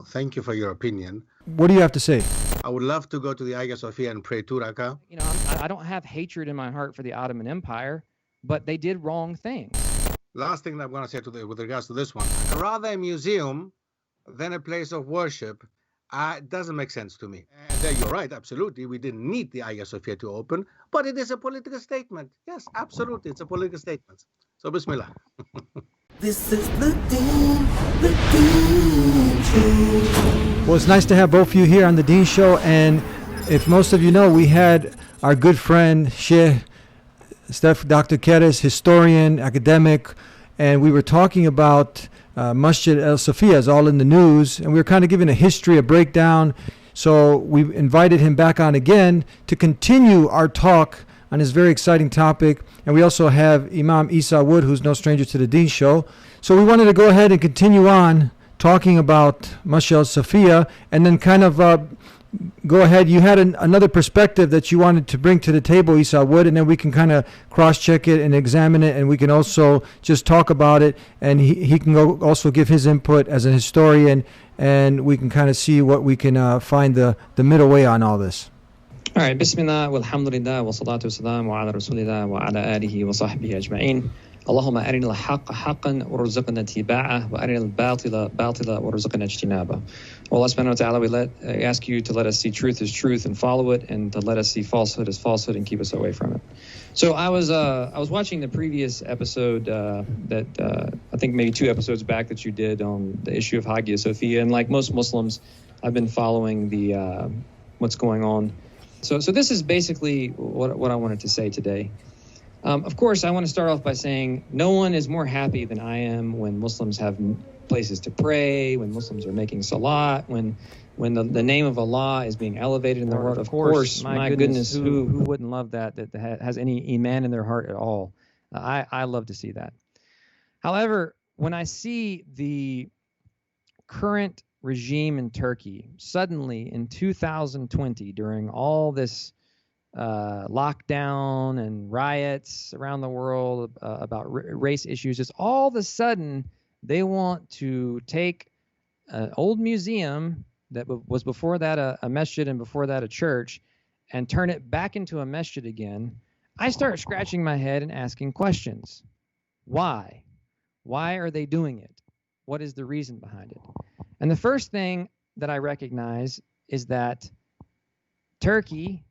thank you for your opinion. What do you have to say? I would love to go to the Hagia Sophia and pray 2 rakah. You know, I don't have hatred in my heart for the Ottoman Empire, but they did wrong things. Last thing that I'm going to say with regards to this one, rather a museum than a place of worship, it doesn't make sense to me. And you're right, absolutely. We didn't need the Hagia Sophia to open, but it is a political statement. Yes, absolutely, it's a political statement. So, Bismillah. This is the Deen Show. Well, it's nice to have both of you here on the Deen Show, and if most of you know, we had our good friend Sheikh Stef, Dr. Keris, historian, academic, and we were talking about Masjid Sophia is all in the news, and we were kind of giving a history, a breakdown. So we invited him back on again to continue our talk on this very exciting topic. And we also have Imam Isa Wood, who's no stranger to the Deen Show. So we wanted to go ahead and continue on talking about Masjid Sophia, and then kind of go ahead. You had another perspective that you wanted to bring to the table, Isa Wood, and then we can kind of cross-check it and examine it, and we can also just talk about it, and he can also give his input as a historian, and we can kind of see what we can find the middle way on all this. All right, Bismillah, walhamdulillah, wa salatu wassalam wa ala rasulillah wa ala alihi wa sahbihi ajma'in. Allahumma arina al-haqqa haqqan warzuqna ittiba'ah wa arina al-batila batila warzuqna ijtinabah. Well, Allah subhanahu wa ta'ala, we ask you to let us see truth as truth and follow it, and to let us see falsehood as falsehood and keep us away from it. So I was watching the previous episode that I think maybe 2 episodes back that you did on the issue of Hagia Sophia, and like most Muslims, I've been following the what's going on. So this is basically what I wanted to say today. Of course, I want to start off by saying no one is more happy than I am when Muslims have places to pray, when Muslims are making salat, when the name of Allah is being elevated in their heart. Of course, my goodness, who wouldn't love that has any iman in their heart at all? I love to see that. However, when I see the current regime in Turkey suddenly in 2020, during all this lockdown and riots around the world about race issues, just all of a sudden they want to take an old museum that was before that a masjid and before that a church and turn it back into a masjid again. I start scratching my head and asking questions. Why? Why are they doing it? What is the reason behind it? And the first thing that I recognize is that Turkey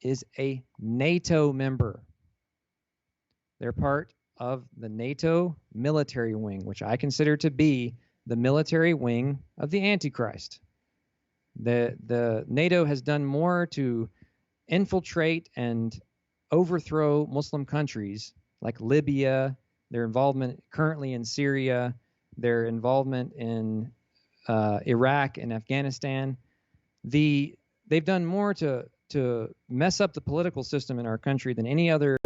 is a NATO member. They're part of the NATO military wing, which I consider to be the military wing of the Antichrist. The NATO has done more to infiltrate and overthrow Muslim countries like Libya, their involvement currently in Syria, their involvement in Iraq and Afghanistan. They've done more to mess up the political system in our country than any other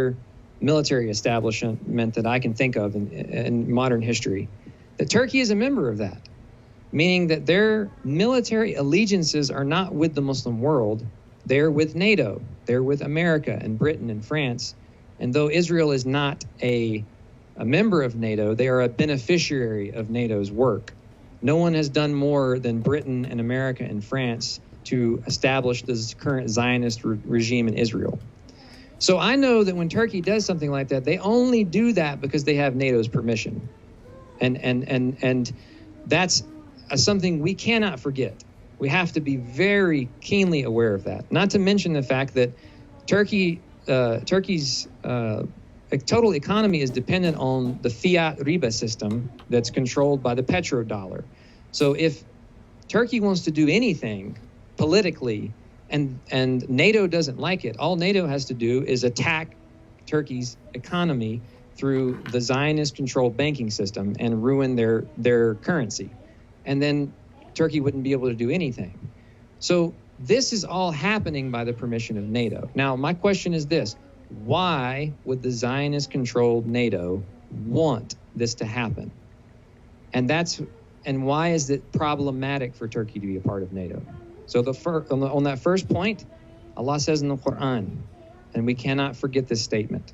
military establishment that I can think of in modern history. That Turkey is a member of that, meaning that their military allegiances are not with the Muslim world, they're with NATO, they're with America and Britain and France. And though Israel is not a member of NATO, they are a beneficiary of NATO's work. No one has done more than Britain and America and France to establish this current Zionist regime in Israel. So I know that when Turkey does something like that, they only do that because they have NATO's permission. And that's something we cannot forget. We have to be very keenly aware of that. Not to mention the fact that Turkey's total economy is dependent on the fiat riba system that's controlled by the petrodollar. So if Turkey wants to do anything politically and NATO doesn't like it, all NATO has to do is attack Turkey's economy through the Zionist-controlled banking system and ruin their currency. And then Turkey wouldn't be able to do anything. So this is all happening by the permission of NATO. Now, my question is this: why would the Zionist-controlled NATO want this to happen? And why is it problematic for Turkey to be a part of NATO? So on that first point, Allah says in the Quran, and we cannot forget this statement,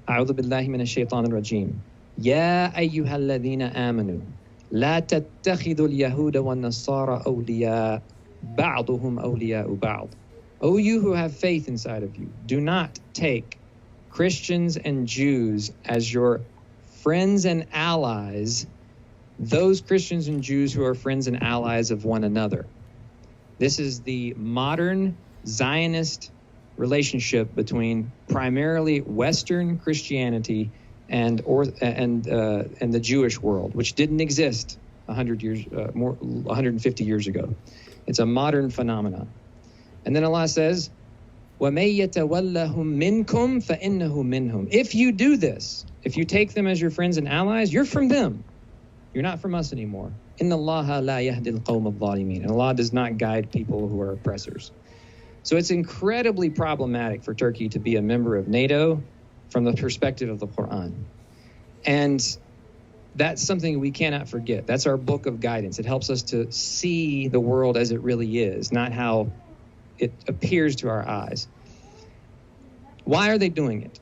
A'udhu billahi minash shaitanir rajim. Ya ayyuhalladhina amanu لا تتخذوا اليهود والنصارى أولياء بعضهم أولياء بعض. O you who have faith inside of you, do not take Christians and Jews as your friends and allies, those Christians and Jews who are friends and allies of one another. This is the modern Zionist relationship between primarily Western Christianity and the Jewish world, which didn't exist 150 years ago. It's a modern phenomenon. And then Allah says, وَمَن يَتَوَلَّهُم مِّنكُمْ فَإِنَّهُ مِنْهُمْ. If you do this, if you take them as your friends and allies, you're from them. You're not from us anymore. إِنَّ اللَّهَ لَا يَهْدِي الْقَوْمَ الظَّالِمِينَ. And Allah does not guide people who are oppressors. So it's incredibly problematic for Turkey to be a member of NATO from the perspective of the Quran. And that's something we cannot forget. That's our book of guidance. It helps us to see the world as it really is, not how it appears to our eyes. Why are they doing it?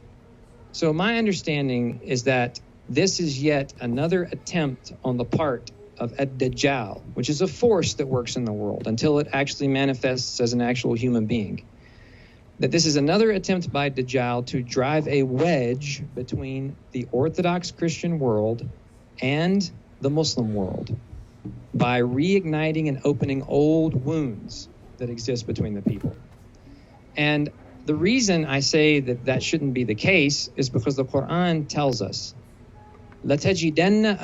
So my understanding is that this is yet another attempt on the part of DAJJAL, which is a force that works in the world until it actually manifests as an actual human being. That this is another attempt by DAJJAL to drive a wedge between the Orthodox Christian world and the Muslim world by reigniting and opening old wounds that exist between the people. And the reason I say that that shouldn't be the case is because the Quran tells us, لَتَجِدَنَّ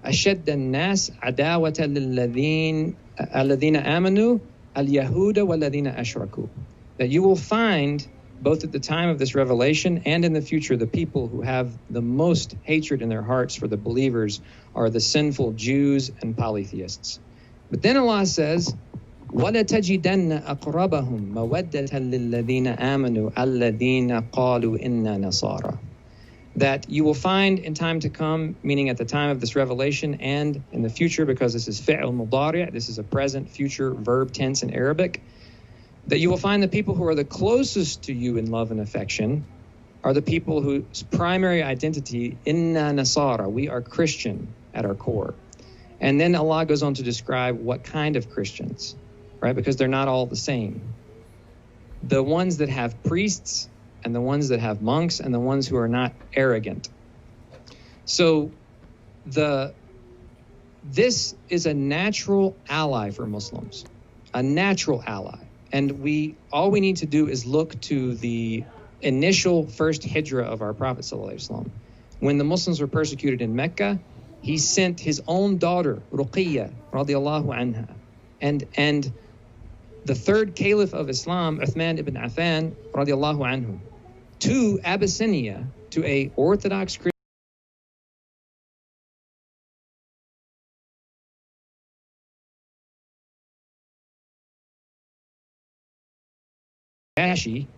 أَشَدَّ النَّاسِ عَدَاوَةً الَّذِينَ آمَنُوا الْيَهُودَ وَالَّذِينَ أَشْرَكُوا. That you will find, both at the time of this revelation and in the future, the people who have the most hatred in their hearts for the believers are the sinful Jews and polytheists. But then Allah says, وَلَتَجِدَنَّ أَقْرَبَهُمْ مَوَدَّةً لِلَّذِينَ آمَنُوا الَّذِينَ قَالُوا إِنَّا نَصَارَى. That you will find in time to come, meaning at the time of this revelation and in the future, because this is fi'l mudari', this is a present future verb tense in Arabic, that you will find the people who are the closest to you in love and affection are the people whose primary identity, inna nasara, we are Christian at our core. And then Allah goes on to describe what kind of Christians, right? Because they're not all the same. The ones that have priests and the ones that have monks and the ones who are not arrogant. So this is a natural ally for Muslims, a natural ally. And all we need to do is look to the initial first hijrah of our Prophet ﷺ. When the Muslims were persecuted in Mecca, he sent his own daughter, Ruqiyya, radiallahu anha, and the third caliph of Islam, Uthman ibn Affan, radiallahu anhu, to Abyssinia, to a Orthodox Christian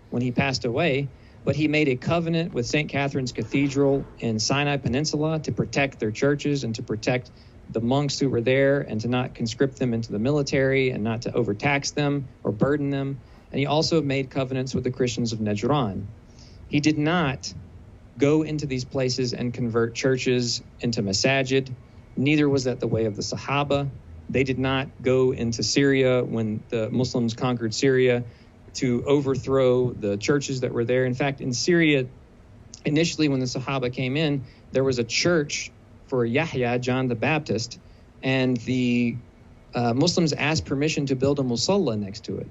when he passed away, but he made a covenant with St. Catherine's Cathedral in Sinai Peninsula to protect their churches and to protect the monks who were there and to not conscript them into the military and not to overtax them or burden them. And he also made covenants with the Christians of Najran. He did not go into these places and convert churches into masajid. Neither was that the way of the Sahaba. They did not go into Syria when the Muslims conquered Syria to overthrow the churches that were there. In fact, in Syria, initially when the Sahaba came in, there was a church for Yahya, John the Baptist, and the Muslims asked permission to build a musalla next to it.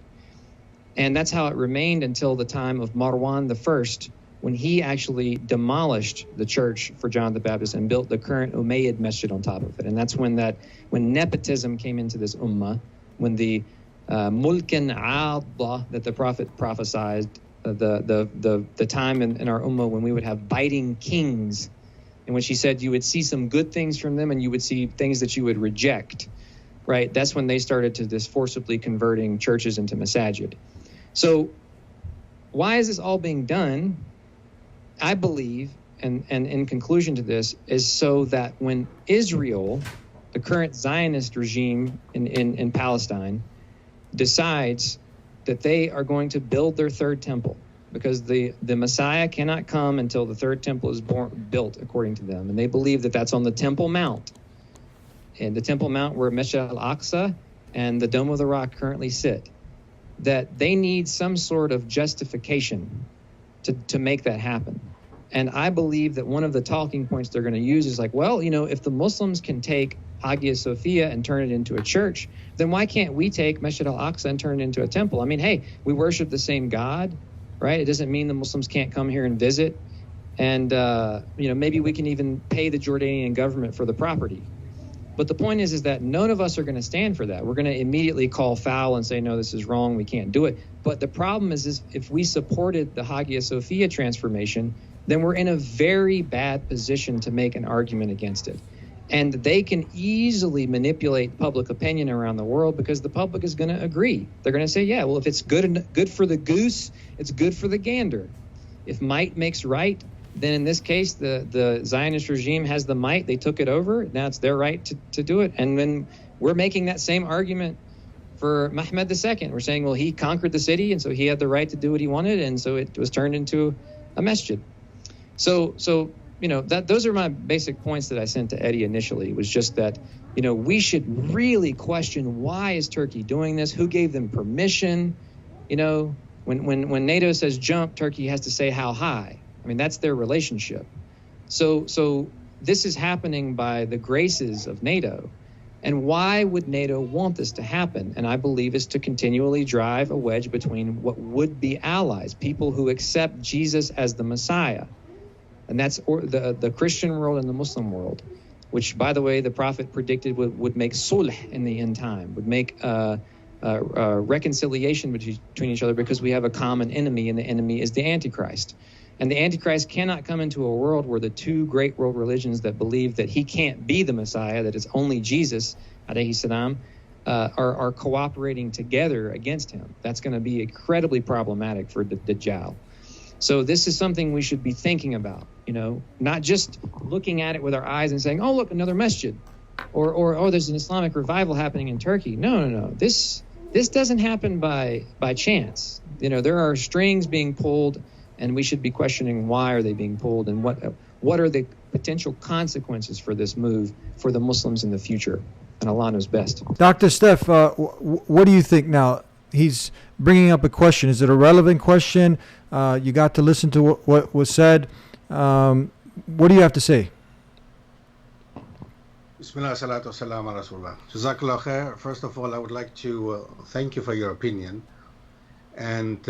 And that's how it remained until the time of Marwan I, when he actually demolished the church for John the Baptist and built the current Umayyad Masjid on top of it. And that's when nepotism came into this ummah, when the mulkin adda that the Prophet prophesied, the time in our ummah when we would have biting kings, in which he said you would see some good things from them and you would see things that you would reject, right? That's when they started to this forcibly converting churches into masajid. So why is this all being done? I believe, and in conclusion to this, is so that when Israel, the current Zionist regime in Palestine, decides that they are going to build their third temple, because the Messiah cannot come until the third temple is built, according to them. And they believe that that's on the Temple Mount. And the Temple Mount where Masjid al-Aqsa and the Dome of the Rock currently sit. That they need some sort of justification to make that happen. And I believe that one of the talking points they're going to use is like, well, you know, if the Muslims can take Hagia Sophia and turn it into a church, then why can't we take Masjid al-Aqsa and turn it into a temple? I mean, hey, we worship the same God, right? It doesn't mean the Muslims can't come here and visit. And, you know, maybe we can even pay the Jordanian government for the property. But the point is that none of us are going to stand for that. We're going to immediately call foul and say, no, this is wrong. We can't do it. But the problem is if we supported the Hagia Sophia transformation, then we're in a very bad position to make an argument against it. And they can easily manipulate public opinion around the world because the public is going to agree. They're going to say, yeah, well, if it's good for the goose, it's good for the gander. If might makes right, then in this case, the Zionist regime has the might. They took it over. Now it's their right to do it. And then we're making that same argument for Mehmed II. We're saying, well, he conquered the city, and so he had the right to do what he wanted, and so it was turned into a masjid. So you know, those are my basic points that I sent to Eddie initially, was just that, you know, we should really question, why is Turkey doing this? Who gave them permission? You know, when NATO says jump, Turkey has to say how high. I mean, that's their relationship. So this is happening by the graces of NATO. And why would NATO want this to happen? And I believe is to continually drive a wedge between what would be allies, people who accept Jesus as the Messiah. And that's the Christian world and the Muslim world, which, by the way, the prophet predicted would make sulh in the end time, would make reconciliation between each other, because we have a common enemy, and the enemy is the Antichrist. And the Antichrist cannot come into a world where the two great world religions that believe that he can't be the Messiah, that it's only Jesus, alayhi salam, are cooperating together against him. That's going to be incredibly problematic for the DAJJAL. So this is something we should be thinking about, you know, not just looking at it with our eyes and saying, oh, look, another masjid, or oh, there's an Islamic revival happening in Turkey. No. This doesn't happen by chance. You know, there are strings being pulled, and we should be questioning, why are they being pulled, and what are the potential consequences for this move for the Muslims in the future? And Allah knows best. Dr. Stef, what do you think now? He's bringing up a question. Is it a relevant question? You got to listen to what was said. What do you have to say? Bismillah, salatu wassalam ala Rasulullah. Jazakallah khair. First of all, I would like to thank you for your opinion. And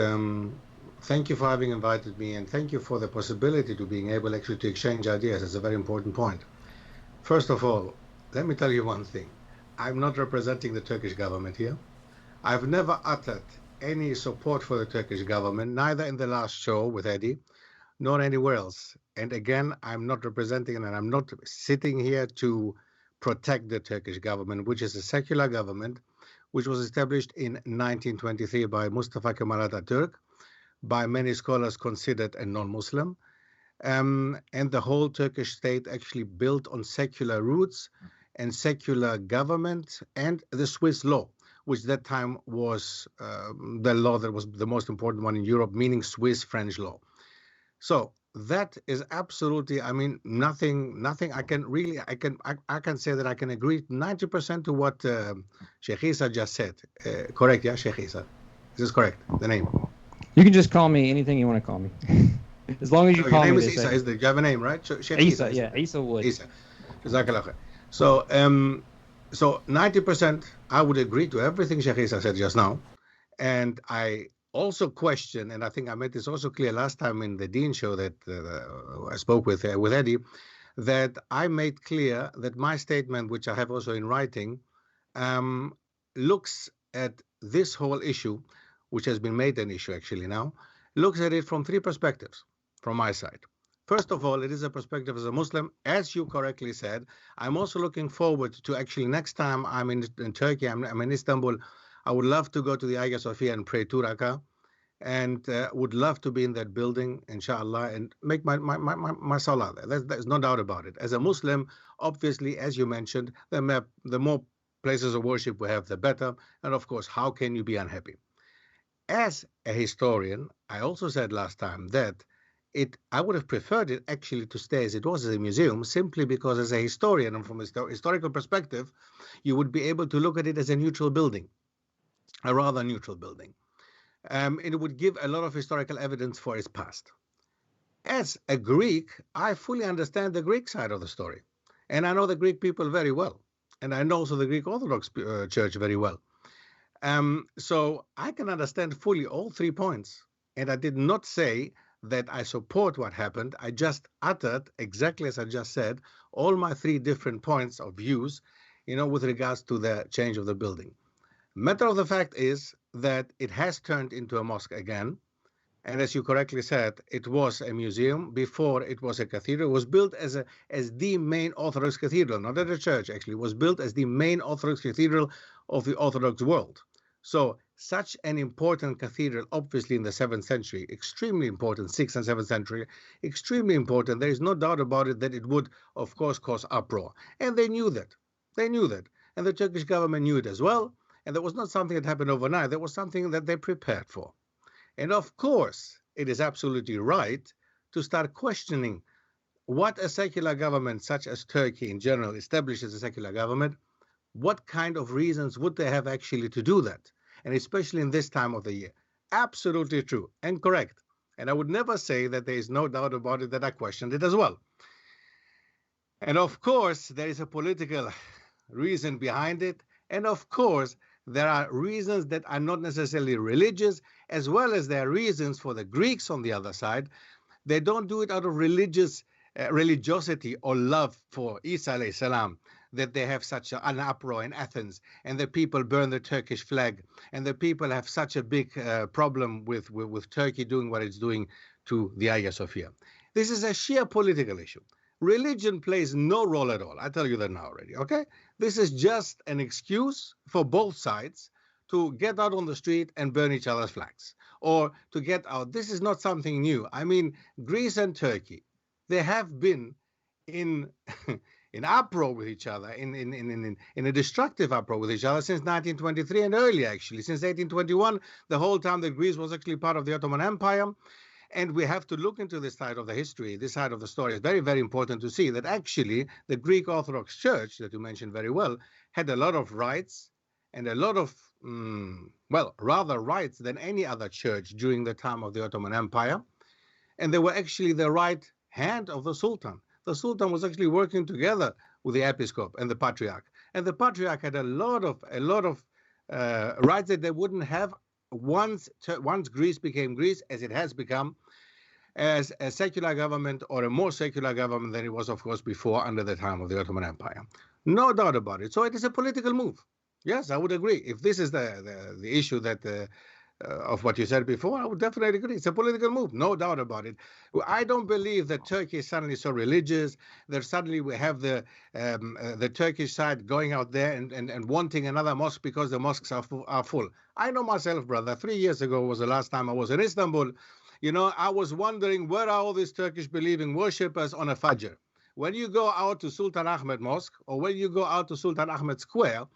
thank you for having invited me. And thank you for the possibility to being able actually to exchange ideas. It's a very important point. First of all, let me tell you one thing. I'm not representing the Turkish government here. I've never uttered any support for the Turkish government, neither in the last show with Eddie, nor anywhere else. And again, I'm not representing, and I'm not sitting here to protect the Turkish government, which is a secular government, which was established in 1923 by Mustafa Kemal Atatürk, by many scholars considered a non-Muslim. And the whole Turkish state actually built on secular roots and secular government and the Swiss law, which that time was the law that was the most important one in Europe, meaning Swiss French law. So that is absolutely, I mean, nothing I can say that I can agree 90% to what Sheikh Isa just said. Correct, yeah, Sheikh Isa? Is this correct, the name? You can just call me anything you want to call me. As long as you call me. Your name is Isa, you have a name, right? Sheikh Isa, yeah, Isa Wood. Isa. Jazakallah khair. So 90% I would agree to everything Sheikh Isa said just now. And I also question, and I think I made this also clear last time in the Dean show that I spoke with Eddie, that I made clear that my statement, which I have also in writing, looks at this whole issue, which has been made an issue actually now, looks at it from three perspectives from my side. First of all, it is a perspective as a Muslim. As you correctly said, I'm also looking forward to actually next time I'm in Turkey, I'm in Istanbul, I would love to go to the Hagia Sophia and pray 2 rakah, and would love to be in that building, inshallah, and make my salah there. There's no doubt about it. As a Muslim, obviously, as you mentioned, the more places of worship we have, the better. And of course, how can you be unhappy? As a historian, I also said last time that I would have preferred it actually to stay as it was as a museum, simply because as a historian and from a historical perspective, you would be able to look at it as a neutral building, a rather neutral building. It would give a lot of historical evidence for its past. As a Greek, I fully understand the Greek side of the story. And I know the Greek people very well. And I know also the Greek Orthodox Church very well. So I can understand fully all 3 points. And I did not say that I support what happened. I just uttered, exactly as I just said, all my 3 different points of views, with regards to the change of the building. Matter of the fact is that it has turned into a mosque again. And as you correctly said, it was a museum before it was a cathedral. It was built as the main Orthodox cathedral, not as a church actually. It was built as the main Orthodox cathedral of the Orthodox world. So such an important cathedral, obviously in the 7th century, extremely important, 6th and 7th century, extremely important. There is no doubt about it that it would, of course, cause uproar. And they knew that. They knew that. And the Turkish government knew it as well. And that was not something that happened overnight. That was something that they prepared for. And of course, it is absolutely right to start questioning what a secular government such as Turkey in general establishes a secular government. What kind of reasons would they have actually to do that? And especially in this time of the year. Absolutely true and correct. And I would never say that there is no doubt about it that I questioned it as well. And of course, there is a political reason behind it. And of course, there are reasons that are not necessarily religious, as well as there are reasons for the Greeks on the other side. They don't do it out of religiosity or love for Isa alayhi salam, that they have such an uproar in Athens, and the people burn the Turkish flag, and the people have such a big problem with Turkey doing what it's doing to the Hagia Sophia. This is a sheer political issue. Religion plays no role at all. I tell you that now already, okay? This is just an excuse for both sides to get out on the street and burn each other's flags, or to get out. This is not something new. I mean, Greece and Turkey, they have been in in uproar with each other, in a destructive uproar with each other since 1923 and earlier, actually. Since 1821, the whole time that Greece was actually part of the Ottoman Empire. And we have to look into this side of the history, this side of the story. It's very, very important to see that actually the Greek Orthodox Church, that you mentioned very well, had a lot of rights and a lot of, rather rights than any other church during the time of the Ottoman Empire. And they were actually the right hand of the Sultan. The Sultan was actually working together with the Episcopal and the Patriarch. And the Patriarch had a lot of rights that they wouldn't have once Greece became Greece, as it has become, as a secular government, or a more secular government than it was, of course, before under the time of the Ottoman Empire. No doubt about it. So it is a political move. Yes, I would agree. If this is the issue that of what you said before, I would definitely agree. It's a political move, no doubt about it. I don't believe that Turkey is suddenly so religious that suddenly we have the Turkish side going out there and wanting another mosque because the mosques are full. I know myself, brother. 3 years ago was the last time I was in Istanbul. I was wondering, where are all these Turkish believing worshippers on a Fajr? When you go out to Sultan Ahmed Mosque, or when you go out to Sultan Ahmed Square,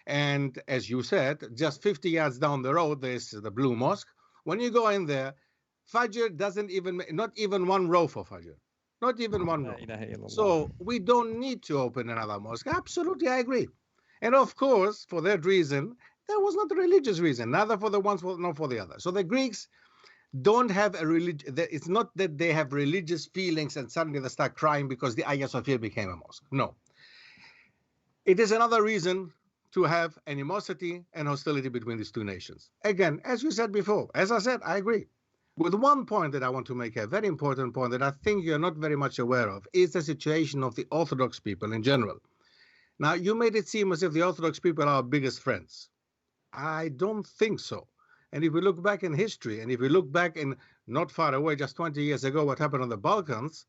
and as you said, just 50 yards down the road, there's the Blue Mosque. When you go in there, Fajr not even one row for Fajr. Not even one row. So we don't need to open another mosque. Absolutely, I agree. And of course, for that reason, there was not a religious reason, neither for the ones, nor for the others. So the Greeks don't have a religion. It's not that they have religious feelings and suddenly they start crying because the Hagia Sophia became a mosque. No. It is another reason to have animosity and hostility between these two nations. Again, as you said before, as I said, I agree. With one point that I want to make, a very important point that I think you're not very much aware of, is the situation of the Orthodox people in general. Now, you made it seem as if the Orthodox people are our biggest friends. I don't think so. And if we look back in history, and if we look back in not far away, just 20 years ago, what happened on the Balkans,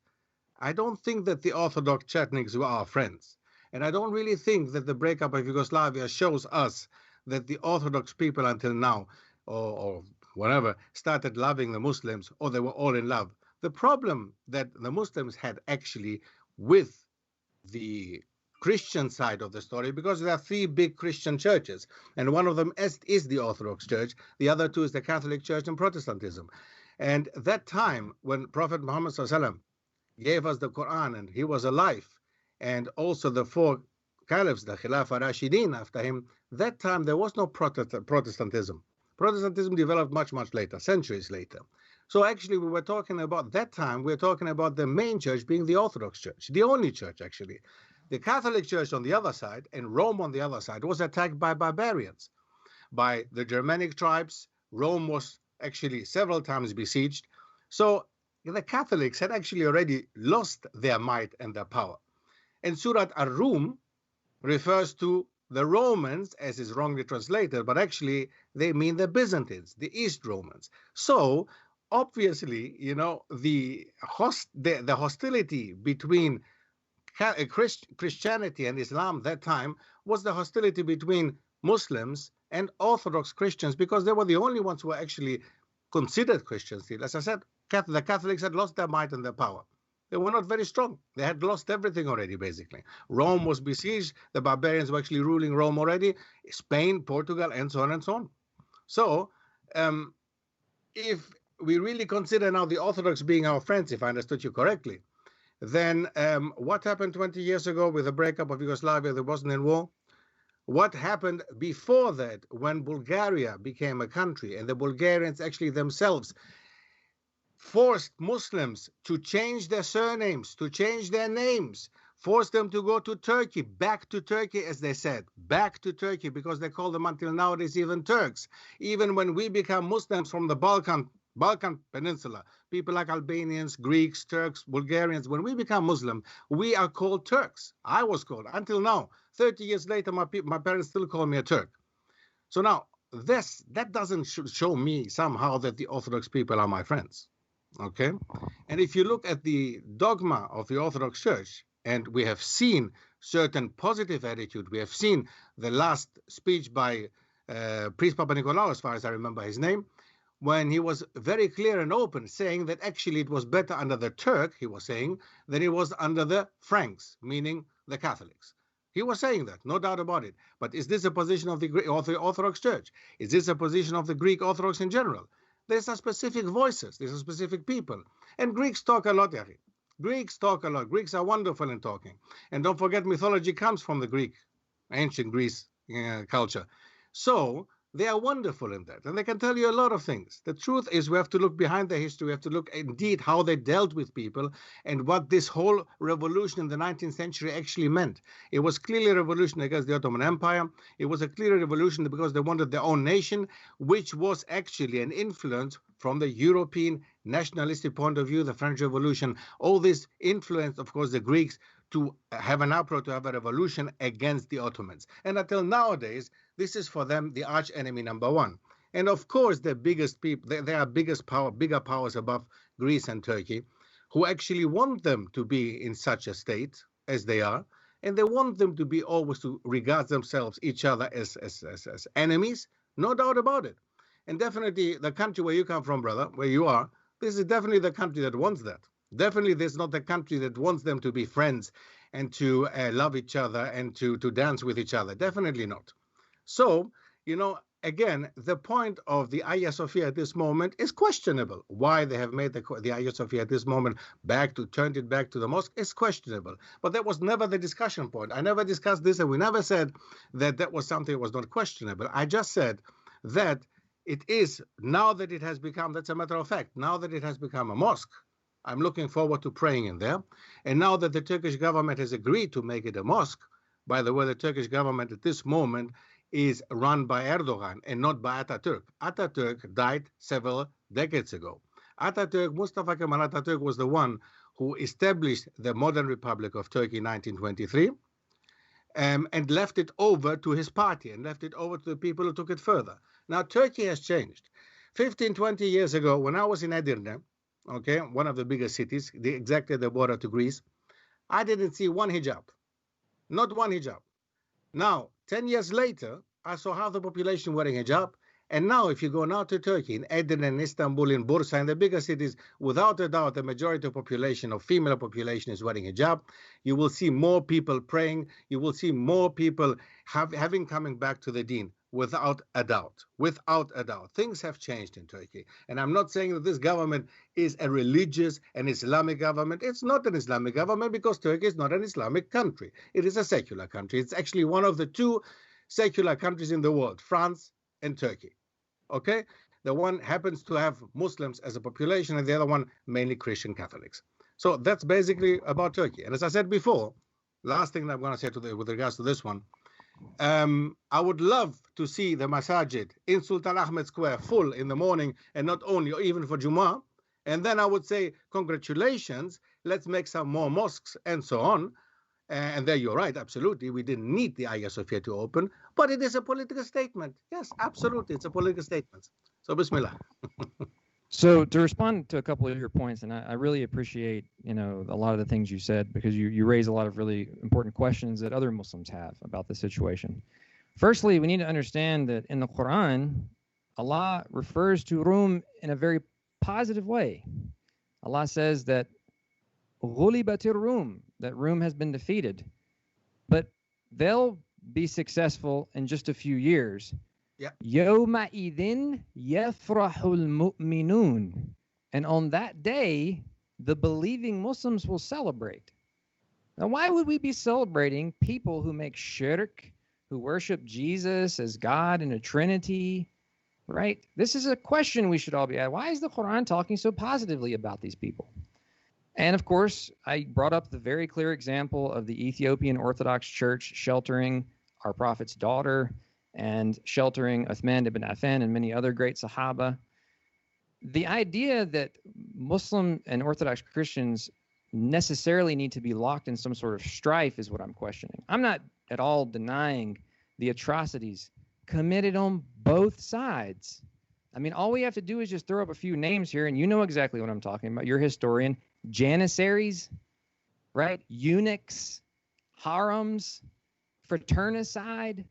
I don't think that the Orthodox Chetniks were our friends. And I don't really think that the breakup of Yugoslavia shows us that the Orthodox people until now, or whatever, started loving the Muslims, or they were all in love. The problem that the Muslims had actually with the Christian side of the story, because there are three big Christian churches, and one of them is the Orthodox Church, the other two is the Catholic Church and Protestantism. And that time when Prophet Muhammad SAW gave us the Quran and he was alive, and also the four caliphs, the Khilafah Rashidin after him, that time there was no Protestantism. Protestantism developed much, much later, centuries later. So actually we were talking about that time, we're talking about the main church being the Orthodox Church, the only church actually. The Catholic Church on the other side and Rome on the other side was attacked by barbarians, by the Germanic tribes. Rome was actually several times besieged. So the Catholics had actually already lost their might and their power. And Surat Ar-Rum refers to the Romans, as is wrongly translated, but actually they mean the Byzantines, the East Romans. So obviously, you know, the hostility between Christianity and Islam that time was the hostility between Muslims and Orthodox Christians, because they were the only ones who were actually considered Christians still. As I said, the Catholics had lost their might and their power. They were not very strong. They had lost everything already, basically. Rome was besieged. The barbarians were actually ruling Rome already. Spain, Portugal, and so on and so on. So if we really consider now the Orthodox being our friends, if I understood you correctly, then what happened 20 years ago with the breakup of Yugoslavia, the Bosnian War? What happened before that when Bulgaria became a country and the Bulgarians actually themselves forced Muslims to change their surnames, to change their names, forced them to go to Turkey, back to Turkey, as they said, back to Turkey, because they call them until nowadays even Turks. Even when we become Muslims from the Balkan Peninsula, people like Albanians, Greeks, Turks, Bulgarians, when we become Muslim, we are called Turks. I was called, until now, 30 years later, my parents still call me a Turk. So now, that doesn't show me somehow that the Orthodox people are my friends, okay? And if you look at the dogma of the Orthodox Church, and we have seen certain positive attitude, we have seen the last speech by priest Papa Nicolau, as far as I remember his name, when he was very clear and open, saying that actually it was better under the Turk, he was saying, than it was under the Franks, meaning the Catholics. He was saying that, no doubt about it. But is this a position of the Orthodox Church? Is this a position of the Greek Orthodox in general? There's a specific voices, there's a specific people. And Greeks talk a lot, Yari. Greeks talk a lot. Greeks are wonderful in talking. And don't forget, mythology comes from the Greek, ancient Greece culture. So they are wonderful in that, and they can tell you a lot of things. The truth is we have to look behind the history. We have to look indeed how they dealt with people and what this whole revolution in the 19th century actually meant. It was clearly a revolution against the Ottoman Empire. It was a clear revolution because they wanted their own nation, which was actually an influence from the European nationalistic point of view, the French Revolution. All this influence, of course, the Greeks to have an uproar, to have a revolution against the Ottomans. And until nowadays, this is for them the arch enemy number one. And of course, the biggest people, they are bigger powers above Greece and Turkey, who actually want them to be in such a state as they are. And they want them to be always to regard themselves, each other, as enemies. No doubt about it. And definitely the country where you come from, brother, where you are, this is definitely the country that wants that. Definitely, this is not the country that wants them to be friends and to love each other and to dance with each other. Definitely not. So, you know, again, the point of the Hagia Sophia at this moment is questionable. Why they have made the Hagia Sophia at this moment turned it back to the mosque is questionable. But that was never the discussion point. I never discussed this, and we never said that that was something that was not questionable. I just said that it is, now that it has become, that's a matter of fact, now that it has become a mosque, I'm looking forward to praying in there. And now that the Turkish government has agreed to make it a mosque, by the way, the Turkish government at this moment is run by Erdogan and not by Atatürk. Atatürk died several decades ago. Mustafa Kemal Atatürk was the one who established the modern Republic of Turkey in 1923 and left it over to his party and left it over to the people who took it further. Now, Turkey has changed. 15, 20 years ago, when I was in Edirne, okay, one of the biggest cities, exactly the border to Greece, I didn't see one hijab. Not one hijab. Now, 10 years later, I saw half the population wearing hijab, And now, if you go now to Turkey, in Aydin and Istanbul, in Bursa, in the bigger cities, without a doubt, the majority of population, of female population, is wearing hijab. You will see more people praying. You will see more people having coming back to the deen, without a doubt. Without a doubt. Things have changed in Turkey. And I'm not saying that this government is a religious and Islamic government. It's not an Islamic government because Turkey is not an Islamic country. It is a secular country. It's actually one of the two secular countries in the world, France and Turkey. Okay, the one happens to have Muslims as a population, and the other one mainly Christian Catholics. So that's basically about Turkey. And as I said before, last thing that I'm going to say with regards to this one, I would love to see the masajid in Sultan Ahmed Square full in the morning, and not only, or even for Jummah. And then I would say, congratulations, let's make some more mosques and so on. And there you're right, absolutely. We didn't need the Hagia Sophia to open, but it is a political statement. Yes, absolutely, it's a political statement. So, Bismillah. So to respond to a couple of your points, and I really appreciate, a lot of the things you said, because you raise a lot of really important questions that other Muslims have about the situation. Firstly, we need to understand that in the Quran, Allah refers to Rum in a very positive way. Allah says that Ghulibatir Rum, that Rum has been defeated, but they'll be successful in just a few years. Yawma idin yafrahul mu'minun. And on that day, the believing Muslims will celebrate. Now, why would we be celebrating people who make shirk, who worship Jesus as God in a Trinity, right? This is a question we should all be asking. Why is the Quran talking so positively about these people? And of course, I brought up the very clear example of the Ethiopian Orthodox Church sheltering our Prophet's daughter and sheltering Uthman ibn Affan and many other great Sahaba. The idea that Muslim and Orthodox Christians necessarily need to be locked in some sort of strife is what I'm questioning. I'm not at all denying the atrocities committed on both sides. I mean, all we have to do is just throw up a few names here, and you know exactly what I'm talking about. You're a historian. Janissaries, right? Eunuchs, harems, fraternicide.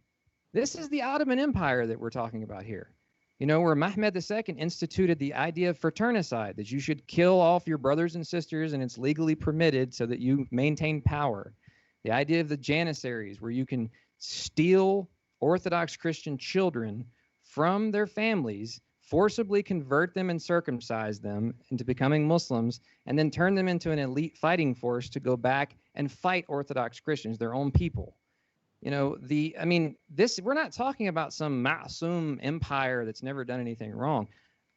This is the Ottoman Empire that we're talking about here. Where Mehmed II instituted the idea of fraternicide, that you should kill off your brothers and sisters, and it's legally permitted so that you maintain power. The idea of the Janissaries, where you can steal Orthodox Christian children from their families, forcibly convert them and circumcise them into becoming Muslims, and then turn them into an elite fighting force to go back and fight Orthodox Christians, their own people. We're not talking about some ma'soom empire that's never done anything wrong.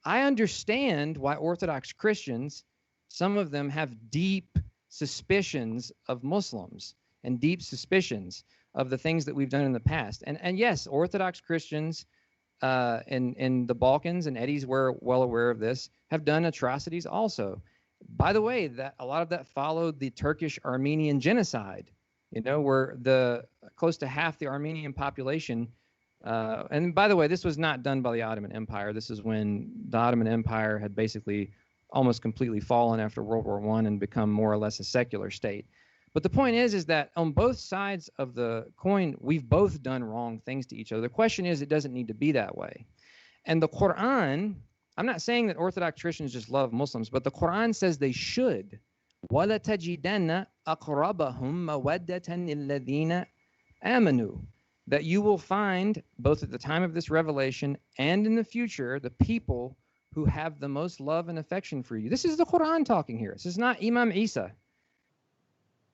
I understand why Orthodox Christians, some of them have deep suspicions of Muslims and deep suspicions of the things that we've done in the past. And yes, Orthodox Christians in the Balkans, and Eddie's well aware of this, have done atrocities also. By the way, that a lot of that followed the Turkish-Armenian genocide, where close to half the Armenian population, and by the way, this was not done by the Ottoman Empire. This is when the Ottoman Empire had basically almost completely fallen after World War I and become more or less a secular state. But the point is that on both sides of the coin, we've both done wrong things to each other. The question is, it doesn't need to be that way. And the Quran, I'm not saying that Orthodox Christians just love Muslims, but the Quran says they should. وَلَتَجِدَنَّ أَقْرَبَهُمْ مَوَدَّةً لِلَّذِينَ آمَنُوا. That you will find, both at the time of this revelation and in the future, the people who have the most love and affection for you. This is the Quran talking here. This is not Imam Isa.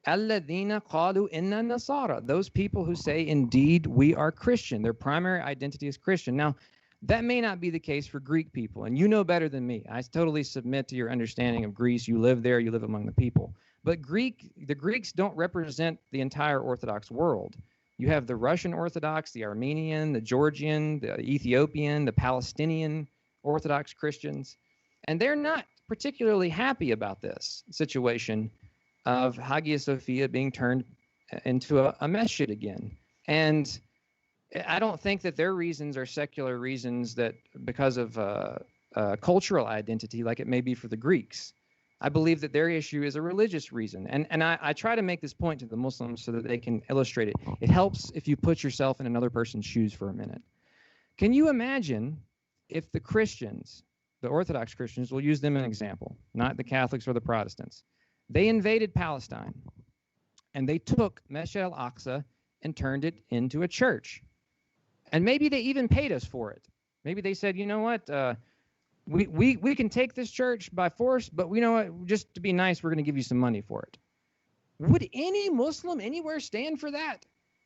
الَّذِينَ قَالُوا إِنَّا نَصَارَى. Those people who say, indeed, we are Christian. Their primary identity is Christian. Now, that may not be the case for Greek people, and you know better than me. I totally submit to your understanding of Greece. You live there. You live among the people. But the Greeks don't represent the entire Orthodox world. You have the Russian Orthodox, the Armenian, the Georgian, the Ethiopian, the Palestinian Orthodox Christians, and they're not particularly happy about this situation of Hagia Sophia being turned into a masjid again. And I don't think that their reasons are secular reasons that because of cultural identity like it may be for the Greeks. I believe that their issue is a religious reason. And I try to make this point to the Muslims so that they can illustrate it. It helps if you put yourself in another person's shoes for a minute. Can you imagine if the Christians, the Orthodox Christians, we'll use them as an example, not the Catholics or the Protestants, they invaded Palestine and they took Masjid al-Aqsa and turned it into a church. And maybe they even paid us for it. Maybe they said, you know what, we can take this church by force, but you know what, just to be nice, we're going to give you some money for it. Would any Muslim anywhere stand for that?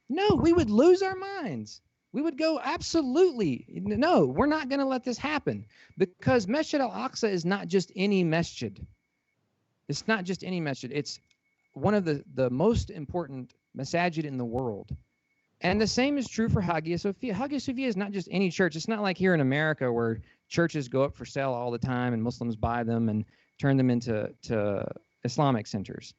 No, we would lose our minds. We would go, absolutely, no, we're not going to let this happen, because Masjid al-Aqsa is not just any masjid. It's not just any masjid. It's one of the most important masajid in the world. And the same is true for Hagia Sophia. Hagia Sophia is not just any church. It's not like here in America where churches go up for sale all the time and Muslims buy them and turn them into Islamic centers.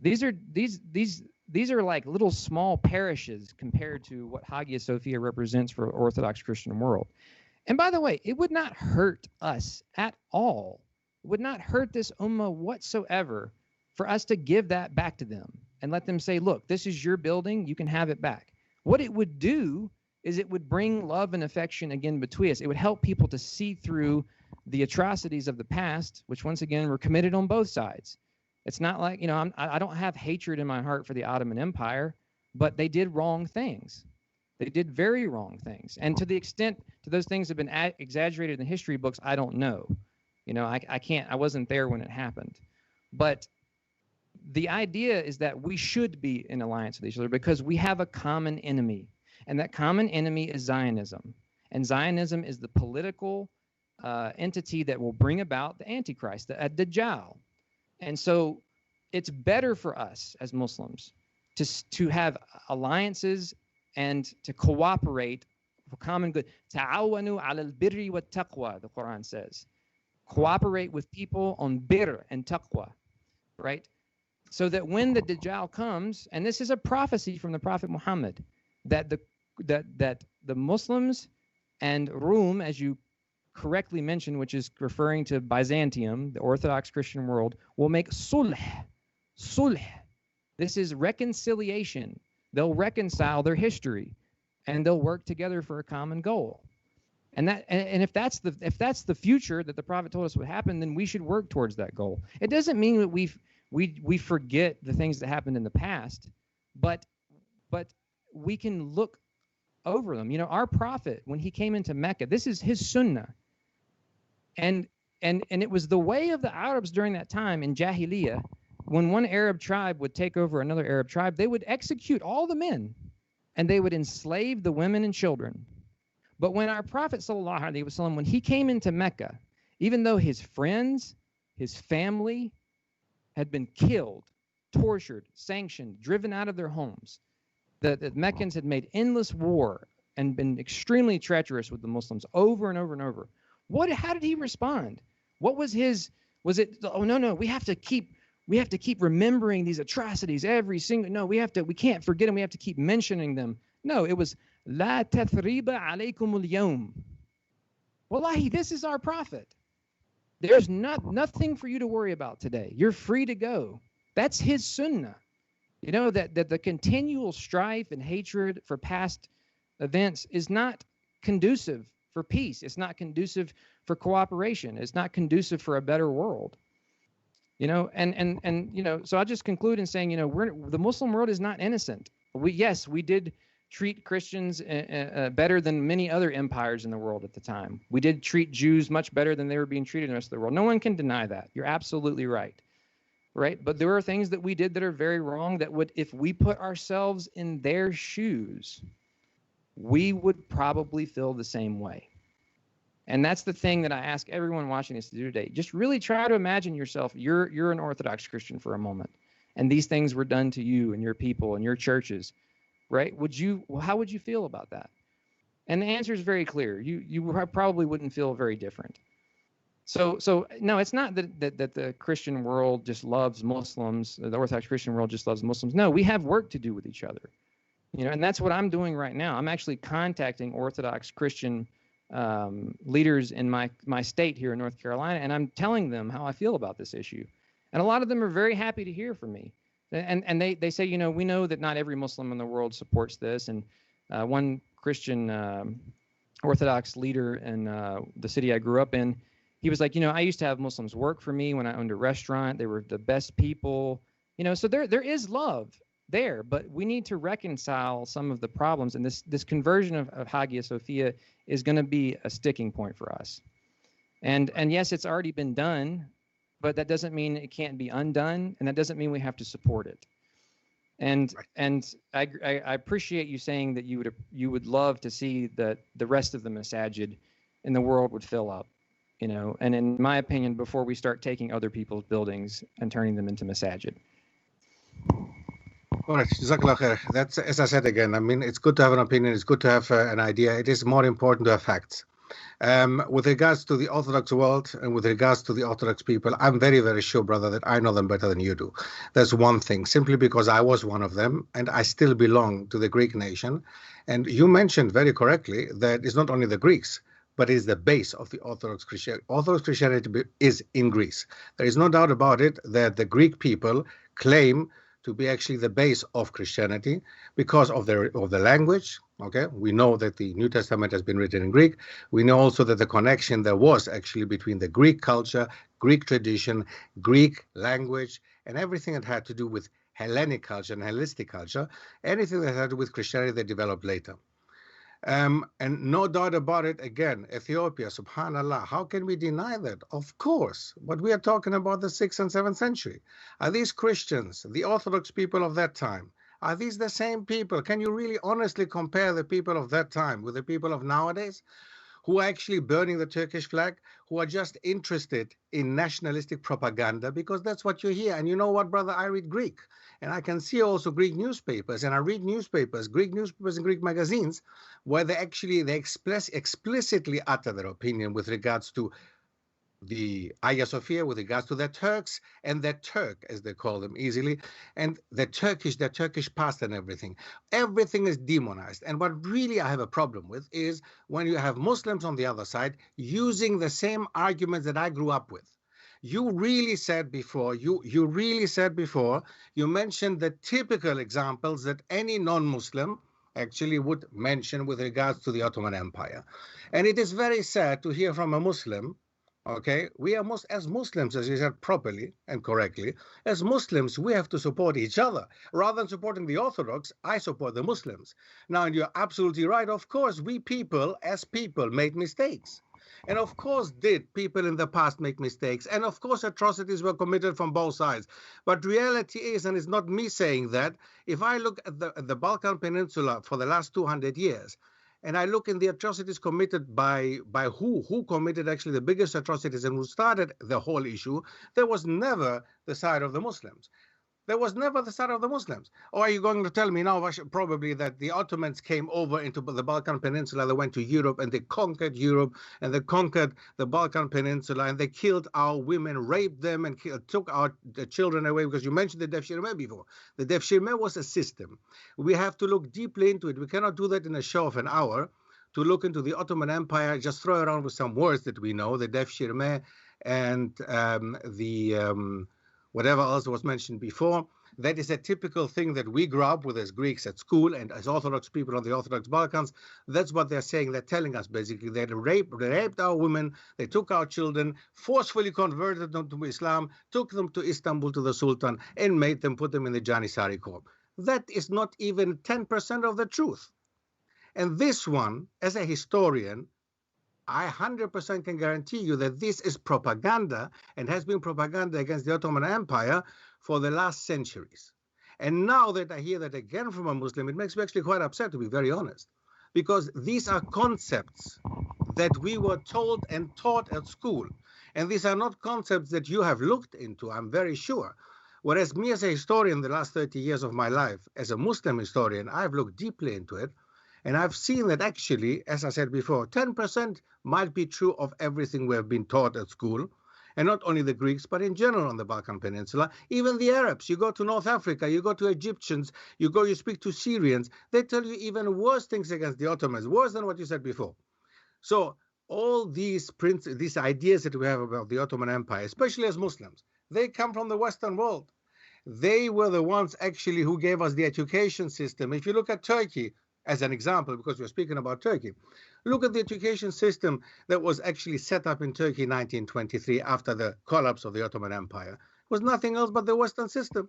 These are like little small parishes compared to what Hagia Sophia represents for Orthodox Christian world. And by the way, it would not hurt us at all. It would not hurt this ummah whatsoever for us to give that back to them and let them say, look, this is your building, you can have it back. What it would do is it would bring love and affection again between us. It would help people to see through the atrocities of the past, which once again were committed on both sides. It's not like, you know, I don't have hatred in my heart for the Ottoman Empire, but they did wrong things. They did very wrong things. And to the extent to those things have been exaggerated in history books, I don't know. You know, I wasn't there when it happened. But the idea is that we should be in alliance with each other because we have a common enemy. And that common enemy is Zionism. And Zionism is the political entity that will bring about the Antichrist, the DAJJAL. And so it's better for us as Muslims to have alliances and to cooperate for common good. Ta'awanu ala al-birri wa taqwa, the Quran says. Cooperate with people on birr and taqwa, right? So that when the Dajjal comes, and this is a prophecy from the Prophet Muhammad, that the Muslims and Rum, as you correctly mentioned, which is referring to Byzantium, the Orthodox Christian world, will make sulh. Sulh. This is reconciliation. They'll reconcile their history, and they'll work together for a common goal. And if that's the future that the Prophet told us would happen, then we should work towards that goal. It doesn't mean that we forget the things that happened in the past, but we can look over them. You know, our prophet, when he came into Mecca, this is his sunnah. And it was the way of the Arabs during that time in Jahiliyyah. When one Arab tribe would take over another Arab tribe, they would execute all the men and they would enslave the women and children. But when our Prophet sallallahu alaihi wasallam, when he came into Mecca, even though his friends, his family had been killed, tortured, sanctioned, driven out of their homes, the Meccans had made endless war and been extremely treacherous with the Muslims over and over and over. How did he respond? What was was it, oh no, we have to keep remembering these atrocities every single, no, we can't forget them, we have to keep mentioning them. No, it was La tathriba alaykum al-yawm. Wallahi, this is our prophet. There's nothing for you to worry about today. You're free to go. That's his sunnah. You know, that the continual strife and hatred for past events is not conducive for peace. It's not conducive for cooperation. It's not conducive for a better world. You know, and you know, so I'll just conclude in saying, you know, the Muslim world is not innocent. We did treat Christians better than many other empires in the world at the time. We did treat Jews much better than they were being treated in the rest of the world. No one can deny that. You're absolutely right. Right? But there are things that we did that are very wrong that would, if we put ourselves in their shoes, we would probably feel the same way. And that's the thing that I ask everyone watching this to do today. Just really try to imagine yourself, you're an Orthodox Christian for a moment, and these things were done to you and your people and your churches. Right? How would you feel about that? And the answer is very clear. You probably wouldn't feel very different. So no, it's not that the Christian world just loves Muslims, the Orthodox Christian world just loves Muslims. No, we have work to do with each other. You know, and that's what I'm doing right now. I'm actually contacting Orthodox Christian leaders in my state here in North Carolina, and I'm telling them how I feel about this issue. And a lot of them are very happy to hear from me. And they say, you know, we know that not every Muslim in the world supports this. And one Christian Orthodox leader in the city I grew up in. He was like, I used to have Muslims work for me when I owned a restaurant. They were the best people, so there is love there, but we need to reconcile some of the problems. And this conversion of Hagia Sophia is going to be a sticking point for us. And yes, it's already been done, but that doesn't mean it can't be undone, and that doesn't mean we have to support it. And I appreciate you saying that you would love to see that the rest of the masajid in the world would fill up, And in my opinion, before we start taking other people's buildings and turning them into masajid. All right, Jazakallah khair. That's, as I said again, I mean, it's good to have an opinion, it's good to have an idea. It is more important to have facts. With regards to the Orthodox world and with regards to the Orthodox people, I'm very, very sure, brother, that I know them better than you do. That's one thing, simply because I was one of them and I still belong to the Greek nation. And you mentioned very correctly that it's not only the Greeks, but it's the base of the Orthodox Christianity. Orthodox Christianity is in Greece. There is no doubt about it that the Greek people claim to be actually the base of Christianity because of the language. Okay, we know that the New Testament has been written in Greek. We know also that the connection there was actually between the Greek culture, Greek tradition, Greek language, and everything that had to do with Hellenic culture and Hellenistic culture, anything that had to do with Christianity they developed later. And no doubt about it, again, Ethiopia, subhanallah, how can we deny that? Of course, but we are talking about the 6th and 7th century. Are these Christians, the Orthodox people of that time, are these the same people? Can you really honestly compare the people of that time with the people of nowadays, who are actually burning the Turkish flag, who are just interested in nationalistic propaganda, because that's what you hear? And you know what, brother, I read Greek, and I can see also Greek newspapers, and I read Greek newspapers and Greek magazines, where they explicitly utter their opinion with regards to the Hagia Sophia, with regards to the Turks and the Turk, as they call them easily, and the Turkish past and everything. Everything is demonized. And what really I have a problem with is when you have Muslims on the other side using the same arguments that I grew up with. You really said before, you mentioned the typical examples that any non-Muslim actually would mention with regards to the Ottoman Empire. And it is very sad to hear from a Muslim. Okay, we are as Muslims, as you said properly and correctly, as Muslims, we have to support each other. Rather than supporting the Orthodox, I support the Muslims. Now, and you're absolutely right. Of course, we people, as people, made mistakes. And of course, did people in the past make mistakes? And of course, atrocities were committed from both sides. But reality is, and it's not me saying that, if I look at the Balkan Peninsula for the last 200 years, and I look in the atrocities committed by who committed actually the biggest atrocities and who started the whole issue, there was never the side of the Muslims. There was never the side of the Muslims. Or are you going to tell me now, probably, that the Ottomans came over into the Balkan Peninsula, they went to Europe and they conquered Europe and they conquered the Balkan Peninsula and they killed our women, raped them and took our children away? Because you mentioned the Devshirme before. The Devshirme was a system. We have to look deeply into it. We cannot do that in a show of an hour, to look into the Ottoman Empire, just throw around with some words that we know, the Devshirme and whatever else was mentioned before. That is a typical thing that we grew up with as Greeks at school and as Orthodox people on the Orthodox Balkans. That's what they're saying. They're telling us basically they raped our women, they took our children, forcefully converted them to Islam, took them to Istanbul to the Sultan and made them, put them in the Janissary Corps. That is not even 10% of the truth. And this one, as a historian, I 100% can guarantee you that this is propaganda and has been propaganda against the Ottoman Empire for the last centuries. And now that I hear that again from a Muslim, it makes me actually quite upset, to be very honest, because these are concepts that we were told and taught at school. And these are not concepts that you have looked into, I'm very sure. Whereas me as a historian, the last 30 years of my life, as a Muslim historian, I've looked deeply into it. And I've seen that actually, as I said before, 10% might be true of everything we have been taught at school. And not only the Greeks, but in general on the Balkan Peninsula, even the Arabs. You go to North Africa, you go to Egyptians, you speak to Syrians, they tell you even worse things against the Ottomans, worse than what you said before. So all these ideas that we have about the Ottoman Empire, especially as Muslims, they come from the Western world. They were the ones actually who gave us the education system. If you look at Turkey, as an example, because we're speaking about Turkey. Look at the education system that was actually set up in Turkey in 1923 after the collapse of the Ottoman Empire. It was nothing else but the Western system.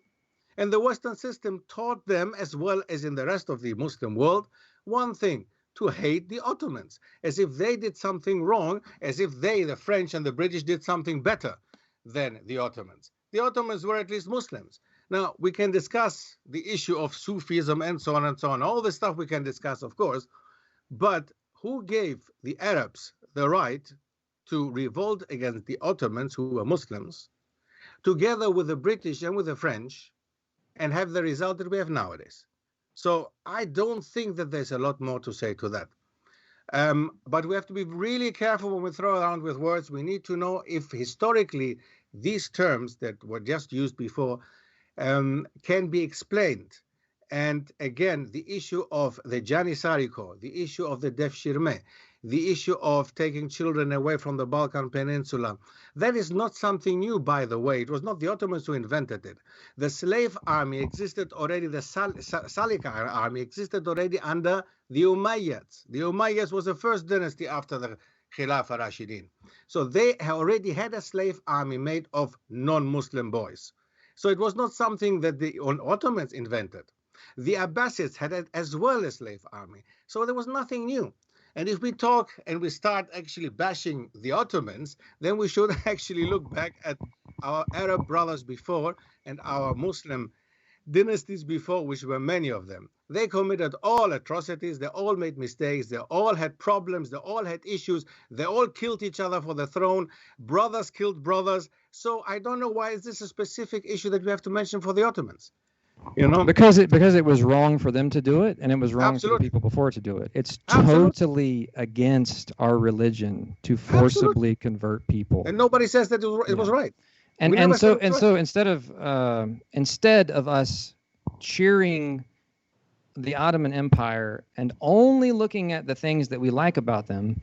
And the Western system taught them, as well as in the rest of the Muslim world, one thing: to hate the Ottomans, as if they did something wrong, as if they, the French and the British, did something better than the Ottomans. The Ottomans were at least Muslims. Now, we can discuss the issue of Sufism and so on and so on. All this stuff we can discuss, of course. But who gave the Arabs the right to revolt against the Ottomans, who were Muslims, together with the British and with the French, and have the result that we have nowadays? So I don't think that there's a lot more to say to that. But we have to be really careful when we throw around with words. We need to know if historically these terms that were just used before can be explained. And again, the issue of the Janissary, the issue of the Devshirme, the issue of taking children away from the Balkan Peninsula, that is not something new, by the way. It was not the Ottomans who invented it. The slave army existed already, the Salik army existed already under the Umayyads. The Umayyads was the first dynasty after the Khilafah Rashidin. So they already had a slave army made of non-Muslim boys. So it was not something that the Ottomans invented. The Abbasids had it as well as slave army. So there was nothing new. And if we talk and we start actually bashing the Ottomans, then we should actually look back at our Arab brothers before and our Muslim dynasties before, which were many of them. They committed all atrocities, they all made mistakes, they all had problems, they all had issues, they all killed each other for the throne, brothers killed brothers. So I don't know why is this a specific issue that we have to mention for the Ottomans? You know, because it was wrong for them to do it, and it was wrong Absolutely. for the people before to do it. It's Absolutely. totally against our religion to forcibly convert people. And nobody says that it was right. And We never said it was so right. instead of us cheering the Ottoman Empire and only looking at the things that we like about them,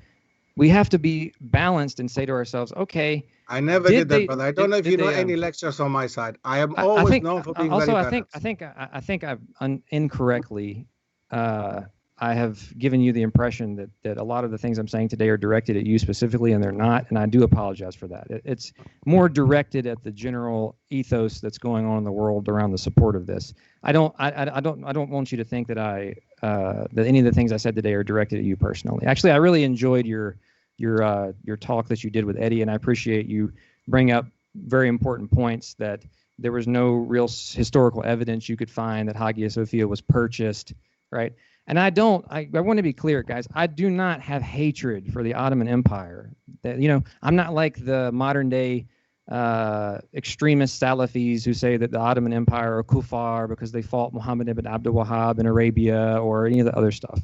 we have to be balanced and say to ourselves, okay. I never did that, brother. I don't know if you know any lectures on my side. I am always known for being very balanced. I think I've incorrectly I have given you the impression that a lot of the things I'm saying today are directed at you specifically, and they're not, and I do apologize for that. It's more directed at the general ethos that's going on in the world around the support of this. I don't want you to think that that any of the things I said today are directed at you personally. Actually, I really enjoyed your talk that you did with Eddie, and I appreciate you bring up very important points that there was no real historical evidence you could find that Hagia Sophia was purchased, right? And I want to be clear, guys. I do not have hatred for the Ottoman Empire. That, you know, I'm not like the modern day extremist Salafis who say that the Ottoman Empire are kuffar because they fought Muhammad ibn Abdul Wahhab in Arabia or any of the other stuff.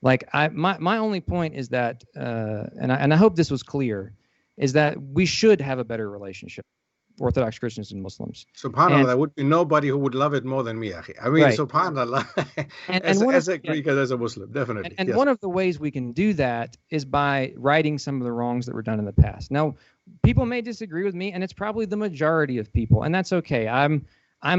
Like my only point is that, and I hope this was clear, is that we should have a better relationship, Orthodox Christians and Muslims. SubhanAllah, there would be nobody who would love it more than me, Akhi. I mean, right. SubhanAllah, as a Greek and as a Muslim, definitely. And yes. One of the ways we can do that is by righting some of the wrongs that were done in the past. Now, people may disagree with me, and it's probably the majority of people, and that's okay. I'm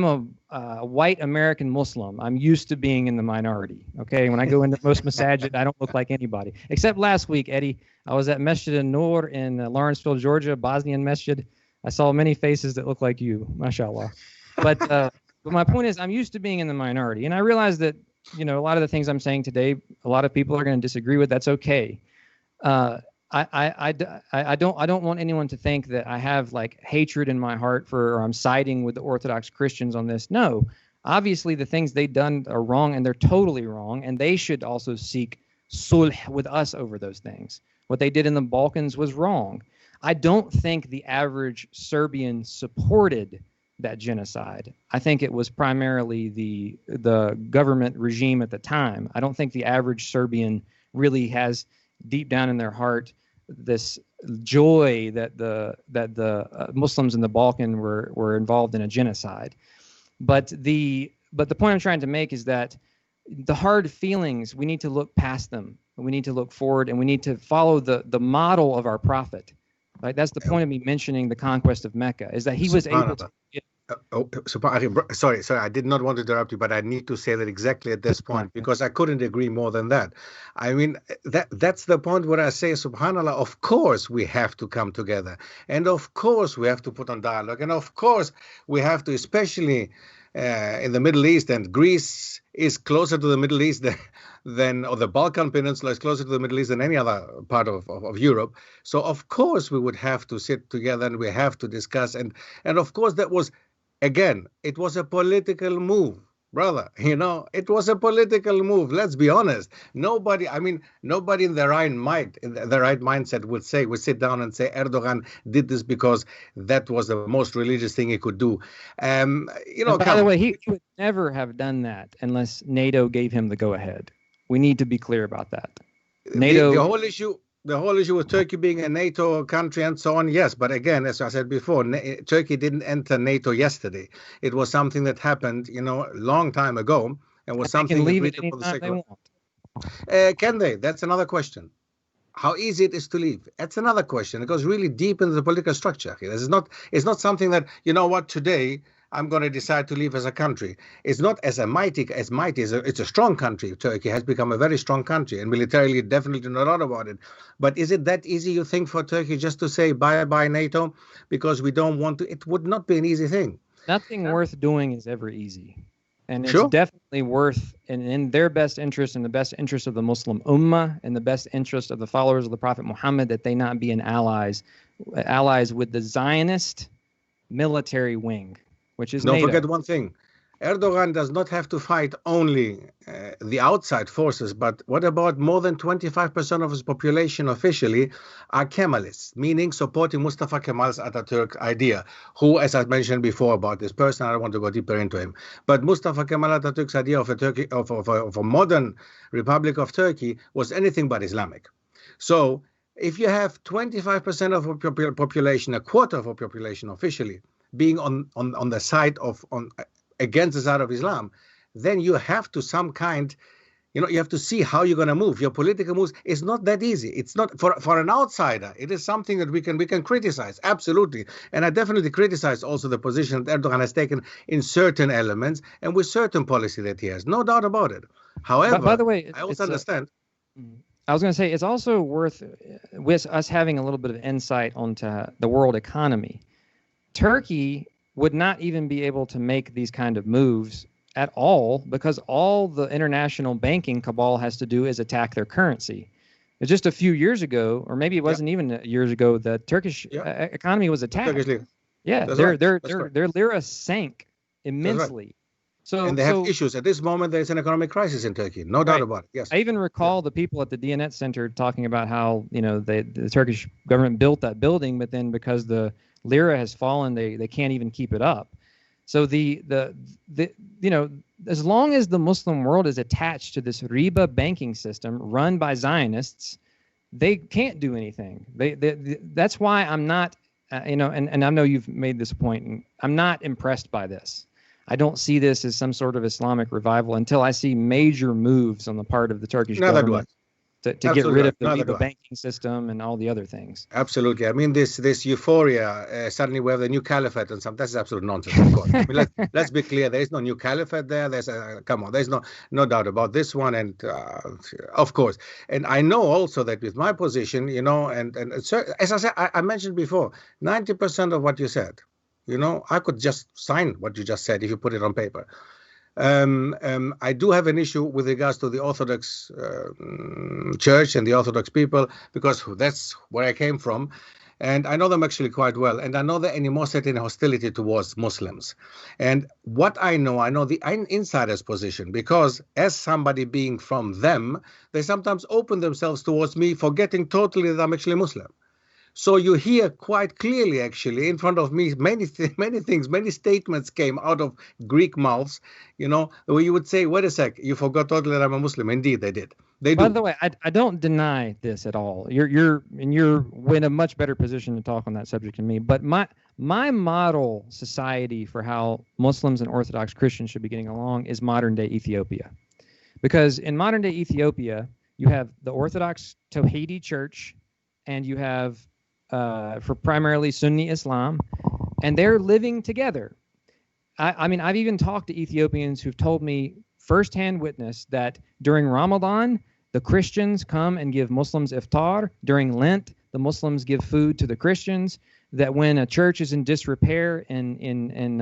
a white American Muslim. I'm used to being in the minority. Okay, when I go into most masajid, I don't look like anybody. Except last week, Eddie, I was at Masjid An-Nur in Lawrenceville, Georgia, Bosnian Masjid. I saw many faces that look like you, mashallah. But my point is, I'm used to being in the minority, and I realize that, you know, a lot of the things I'm saying today, a lot of people are going to disagree with. That's okay. I don't want anyone to think that I have like hatred in my heart or I'm siding with the Orthodox Christians on this. No, obviously the things they've done are wrong, and they're totally wrong, and they should also seek sulh with us over those things. What they did in the Balkans was wrong. I don't think the average Serbian supported that genocide. I think it was primarily the government regime at the time. I don't think the average Serbian really has deep down in their heart this joy that the Muslims in the Balkan were involved in a genocide. But the point I'm trying to make is that the hard feelings, we need to look past them. We need to look forward, and we need to follow the model of our prophet. Right? That's the point of me mentioning the conquest of Mecca, is that he was able to Sorry, I did not want to interrupt you, but I need to say that exactly at this point because I couldn't agree more than that. I mean, that's the point where I say, subhanallah, of course we have to come together, and of course we have to put on dialogue, and of course we have to, especially in the Middle East, and Greece is closer to the Middle East or the Balkan Peninsula is closer to the Middle East than any other part of Europe. So of course we would have to sit together and we have to discuss, and of course that was. Again, it was a political move, brother. It was a political move. Let's be honest. Nobody in their right mind, mindset would sit down and say Erdogan did this because that was the most religious thing he could do. By the way, he would never have done that unless NATO gave him the go-ahead. We need to be clear about that. NATO. The whole issue with Turkey being a NATO country and so on, yes. But again, as I said before, Turkey didn't enter NATO yesterday. It was something that happened, a long time ago, and was something. They can leave it anytime they want. Can they? That's another question. How easy it is to leave? That's another question. It goes really deep into the political structure. It's not something that today I'm going to decide to leave as a country. It's not as mighty as it's a strong country. Turkey has become a very strong country, and militarily definitely know a lot about it. But is it that easy, you think, for Turkey just to say bye-bye NATO because we don't want to? It would not be an easy thing. Nothing worth doing is ever easy. And it's definitely worth, in their best interest, in the best interest of the Muslim Ummah, in the best interest of the followers of the Prophet Muhammad, that they not be allies with the Zionist military wing. Which is Don't NATO. forget one thing. Erdogan does not have to fight only the outside forces, but what about more than 25% of his population officially are Kemalists, meaning supporting Mustafa Kemal's Ataturk idea, who, as I mentioned before about this person, I don't want to go deeper into him, but Mustafa Kemal Ataturk's idea of a modern Republic of Turkey was anything but Islamic. So if you have 25% of a population, a quarter of a population officially, being on the side against the side of Islam, then you have to you have to see how you're going to move. Your political moves is not that easy. It's not for an outsider. It is something that we can criticize, absolutely. And I definitely criticize also the position that Erdogan has taken in certain elements and with certain policy that he has, no doubt about it. However, by the way, I also understand. I was going to say it's also worth with us having a little bit of insight onto the world economy. Turkey would not even be able to make these kind of moves at all because all the international banking cabal has to do is attack their currency. Just a few years ago, or maybe it wasn't even years ago, the Turkish economy was attacked. Their lira sank immensely. And they have issues. At this moment, there's an economic crisis in Turkey. No doubt about it. Yes. I even recall the people at the DNet Center talking about how, the Turkish government built that building, but then because the lira has fallen, they can't even keep it up. So as long as the Muslim world is attached to this riba banking system run by Zionists, they can't do anything. That's why I'm not, and I know you've made this point, and I'm not impressed by this. I don't see this as some sort of Islamic revival until I see major moves on the part of the Turkish government to get rid of the riba banking system and all the other things. Absolutely. I mean, this euphoria, suddenly we have the new caliphate and something. That's absolute nonsense, of course. I mean, let's be clear. There is no new caliphate there. There's no doubt about this one. And of course, and I know also that with my position, and as I said, I mentioned before, 90% of what you said, I could just sign what you just said if you put it on paper. I do have an issue with regards to the Orthodox Church and the Orthodox people, because that's where I came from. And I know them actually quite well. And I know the animosity and hostility towards Muslims. And what I know the insider's position, because as somebody being from them, they sometimes open themselves towards me, forgetting totally that I'm actually Muslim. So you hear quite clearly, actually, in front of me, many statements came out of Greek mouths, where you would say, wait a sec, you forgot totally that I'm a Muslim. Indeed, they did. By the way, I don't deny this at all. You're in a much better position to talk on that subject than me. But my model society for how Muslims and Orthodox Christians should be getting along is modern day Ethiopia. Because in modern day Ethiopia, you have the Orthodox Tawhidi Church, and you have for primarily Sunni Islam, and they're living together. I mean, I've even talked to Ethiopians who've told me firsthand witness that during Ramadan, the Christians come and give Muslims iftar. During Lent, the Muslims give food to the Christians. That when a church is in disrepair in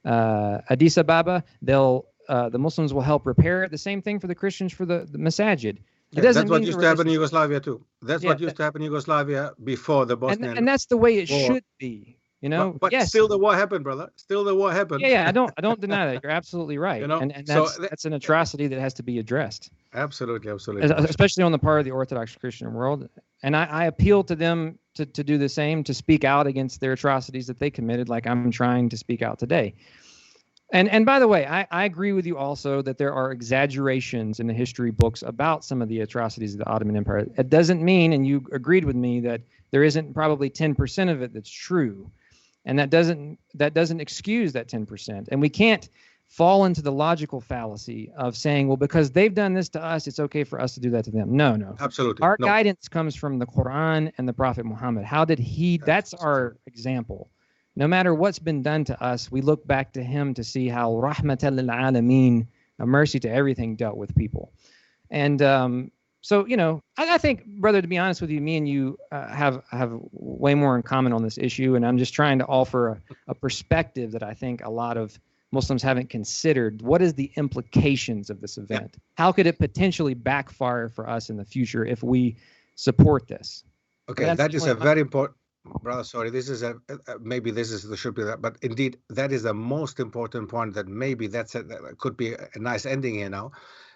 Addis Ababa, the Muslims will help repair it. The same thing for the Christians for the Masajid. It doesn't that's what mean used to happen in Yugoslavia too. That's what used to happen in Yugoslavia before the Bosnian. And that's the way it war. should be. You know, but yes. Still the war happened, brother. Still the war happened. Yeah, I don't deny that. You're absolutely right. You know, and that's an atrocity that has to be addressed. Absolutely. Especially on the part of the Orthodox Christian world. And I appeal to them to do the same, to speak out against their atrocities that they committed, like I'm trying to speak out today. And by the way, I agree with you also that there are exaggerations in the history books about some of the atrocities of the Ottoman Empire. It doesn't mean, and you agreed with me, that there isn't probably 10% of it that's true. And that doesn't excuse that 10%. And we can't fall into the logical fallacy of saying, well, because they've done this to us, it's okay for us to do that to them. No. Absolutely. Our guidance comes from the Quran and the Prophet Muhammad. How did he? That's our example. No matter what's been done to us, we look back to him to see how rahmatan lil alameen, a mercy to everything, dealt with people. And so, you know, I think, brother, to be honest with you, me and you have way more in common on this issue. And I'm just trying to offer a perspective that I think a lot of Muslims haven't considered. What is the implications of this event? Yeah. How could it potentially backfire for us in the future if we support this? Okay, that is a very important, brother. Sorry, this is maybe this is the should be that, but indeed that is the most important point. That maybe that could be a nice ending here now,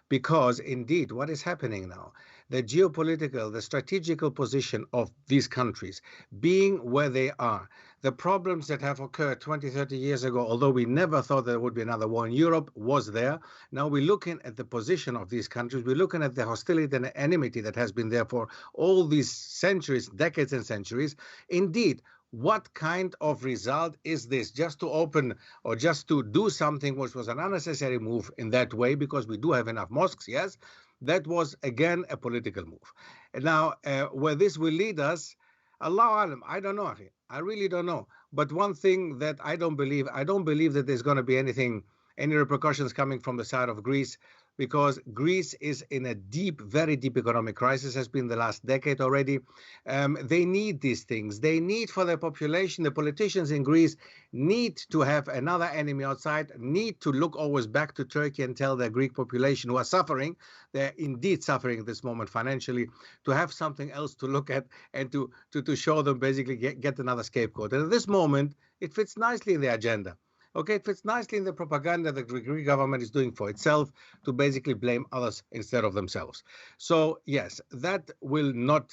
because indeed what is happening now, the geopolitical, the strategical position of these countries being where they are, the problems that have occurred 20, 30 years ago, although we never thought there would be another war in Europe, was there. Now we're looking at the position of these countries. We're looking at the hostility and the enmity that has been there for all these centuries, decades and centuries. Indeed, what kind of result is this? Just to open or just to do something which was an unnecessary move in that way, because we do have enough mosques, yes. That was, again, a political move. And now, where this will lead us, Allahu Alam, I don't know. I really don't know. But one thing that I don't believe that there's going to be any repercussions coming from the side of Greece, because Greece is in a very deep economic crisis, has been the last decade already. They need these things. They need for their population, the politicians in Greece need to have another enemy outside, need to look always back to Turkey and tell their Greek population who are suffering, they're indeed suffering at this moment financially, to have something else to look at and to show them basically get another scapegoat. And at this moment, it fits nicely in the agenda. Okay, it fits nicely in the propaganda the Greek government is doing for itself to basically blame others instead of themselves. So, yes, that will not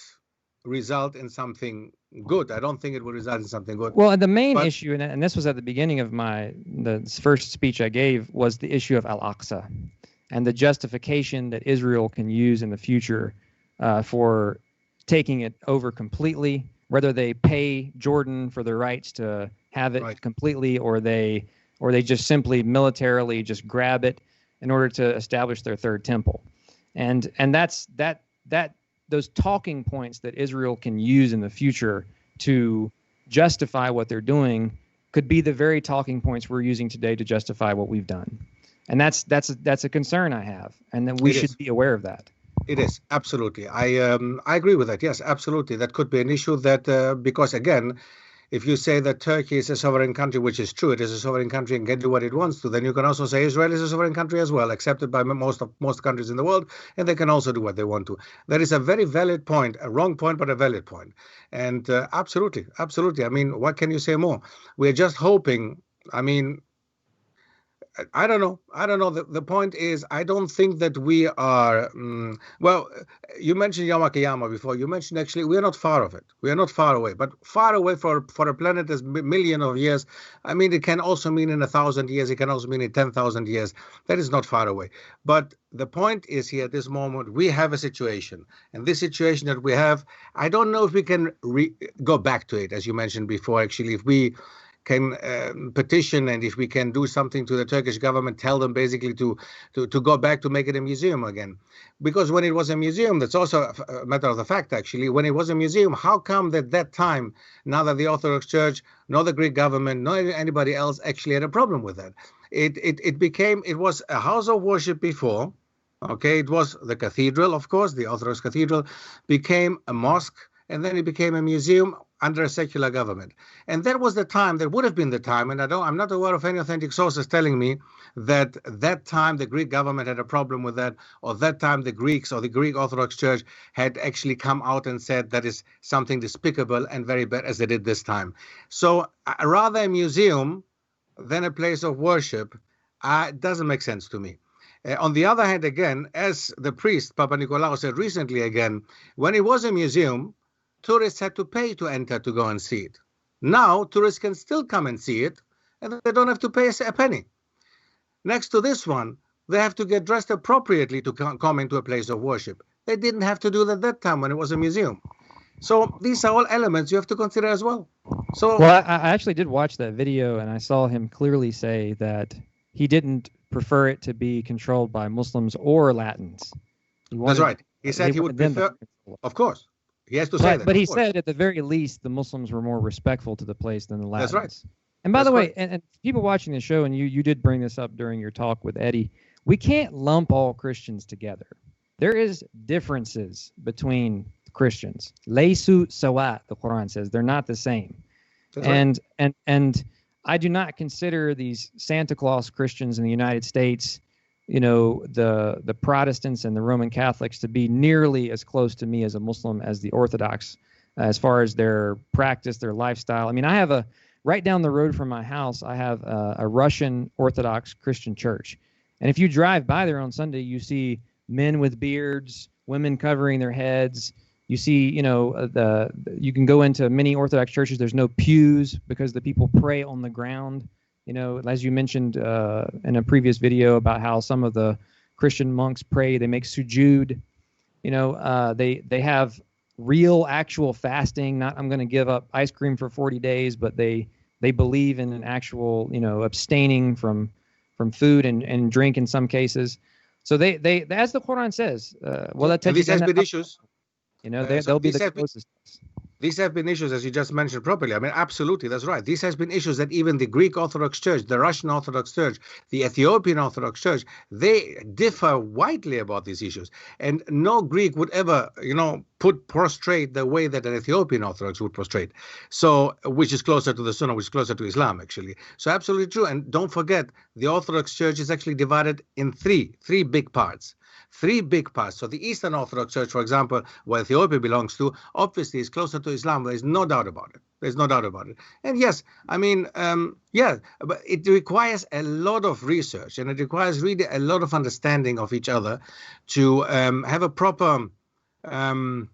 result in something good. I don't think it will result in something good. Well, the main issue, and this was at the beginning of the first speech I gave, was the issue of Al-Aqsa and the justification that Israel can use in the future for taking it over completely, whether they pay Jordan for the rights to have it completely, or they just simply militarily just grab it in order to establish their third temple. And that's those talking points that Israel can use in the future to justify what they're doing could be the very talking points we're using today to justify what we've done. And that's a concern I have, and that we should be aware of that. It is, absolutely. I agree with that. Yes, absolutely. That could be an issue that because, again, if you say that Turkey is a sovereign country, which is true, it is a sovereign country and can do what it wants to, then you can also say Israel is a sovereign country as well, accepted by most countries in the world, and they can also do what they want to. That is a very valid point, a wrong point, but a valid point. And absolutely. I mean, what can you say more? We're just hoping, I mean, I don't know. The point is, I don't think that we are, well, you mentioned Yom HaKiyama before. You mentioned actually we are not far of it. We are not far away. But far away for a planet that's million of years, I mean, it can also mean in 1,000 years. It can also mean in 10,000 years. That is not far away. But the point is here at this moment, we have a situation. And this situation that we have, I don't know if we can go back to it, as you mentioned before, actually, if we can petition, and if we can do something to the Turkish government, tell them basically to go back to make it a museum again. Because when it was a museum, that's also a matter of the fact, actually, when it was a museum, how come that that time, now that the Orthodox Church, nor the Greek government, nor anybody else actually had a problem with that? It was a house of worship before. Okay, it was the cathedral, of course, the Orthodox cathedral, became a mosque, and then it became a museum under a secular government. And that was the time, that would have been the time, and I'm not aware of any authentic sources telling me that that time the Greek government had a problem with that, or that time the Greeks or the Greek Orthodox Church had actually come out and said that is something despicable and very bad as they did this time. So rather a museum than a place of worship doesn't make sense to me. On the other hand, again, as the priest, Papa Nicolaou, said recently again, when it was a museum, tourists had to pay to enter to go and see it. Now, tourists can still come and see it, and they don't have to pay a penny. Next to this one, they have to get dressed appropriately to come into a place of worship. They didn't have to do that that time when it was a museum. So these are all elements you have to consider as well. So, well, I actually did watch that video, and I saw him clearly say that he didn't prefer it to be controlled by Muslims or Latins. That's right. He said he would prefer, of course. He has to say that. But he said at the very least the Muslims were more respectful to the place than the Latins. That's right. And by the way, and people watching the show, and you did bring this up during your talk with Eddie, we can't lump all Christians together. There is differences between Christians. Laysu sawat, the Quran says. They're not the same. That's right. And I do not consider these Santa Claus Christians in the United States, you know, the Protestants and the Roman Catholics, to be nearly as close to me as a Muslim as the Orthodox, as far as their practice, their lifestyle. I mean, I have right down the road from my house, I have a Russian Orthodox Christian church. And if you drive by there on Sunday, you see men with beards, women covering their heads. You see, you know, you can go into many Orthodox churches. There's no pews because the people pray on the ground. You know, as you mentioned in a previous video about how some of the Christian monks pray, they make sujood. You know, they have real, actual fasting. Not I'm going to give up ice cream for 40 days, but they believe in an actual, you know, abstaining from food and drink in some cases. So they as the Quran says, well, these has been issues. You know, they'll be the closest. These have been issues, as you just mentioned properly. I mean, absolutely, that's right. These has been issues that even the Greek Orthodox Church, the Russian Orthodox Church, the Ethiopian Orthodox Church, they differ widely about these issues. And no Greek would ever, you know, prostrate the way that an Ethiopian Orthodox would prostrate. So, which is closer to the Sunnah, which is closer to Islam, actually. So absolutely true. And don't forget, the Orthodox Church is actually divided in three big parts. Three big parts. So the Eastern Orthodox Church, for example, where Ethiopia belongs to, obviously is closer to Islam. There is no doubt about it. There's no doubt about it. And yes, I mean, yeah, but it requires a lot of research, and it requires really a lot of understanding of each other to have a proper, to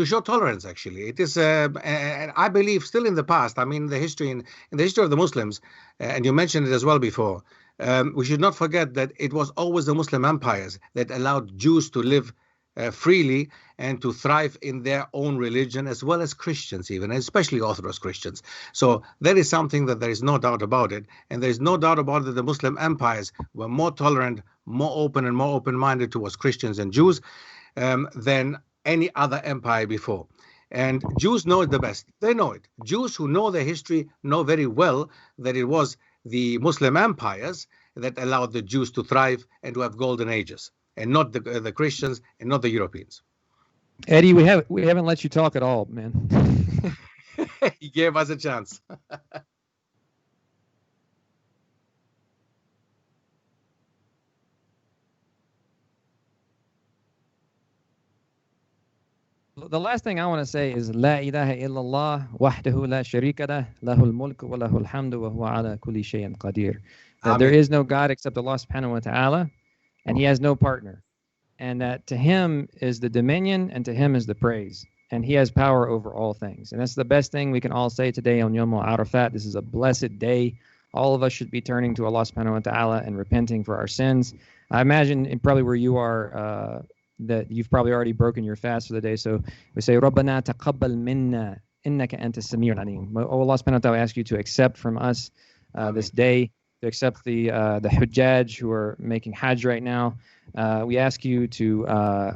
show tolerance, actually. It is, and I believe still in the past, I mean, in the history of the Muslims, and you mentioned it as well before, we should not forget that it was always the Muslim empires that allowed Jews to live freely and to thrive in their own religion, as well as Christians even, especially Orthodox Christians. So that is something that there is no doubt about it. And there is no doubt about it that the Muslim empires were more tolerant, more open, and more open-minded towards Christians and Jews than any other empire before. And Jews know it the best. They know it. Jews who know their history know very well that it was the Muslim empires that allowed the Jews to thrive and to have golden ages, and not the Christians and not the Europeans. Eddie, we haven't let you talk at all, man. He gave us a chance. The last thing I want to say is La ilaha illallah wahdahu la sharika lah lahul mulku wa lahul hamdu wa huwa ala kulli shay'in qadir. That there is no God except Allah subhanahu wa ta'ala, and he has no partner. And that to him is the dominion and to him is the praise. And he has power over all things. And that's the best thing we can all say today on Yom Arafat. This is a blessed day. All of us should be turning to Allah subhanahu wa ta'ala and repenting for our sins. I imagine probably where you are, that you've probably already broken your fast for the day. So we say, Rabbana taqabbal minna إنك أنت السميع العليم. Oh Allah subhanahu wa ta'ala, I ask you to accept from us this day, to accept the Hujjaj who are making Hajj right now. We ask you to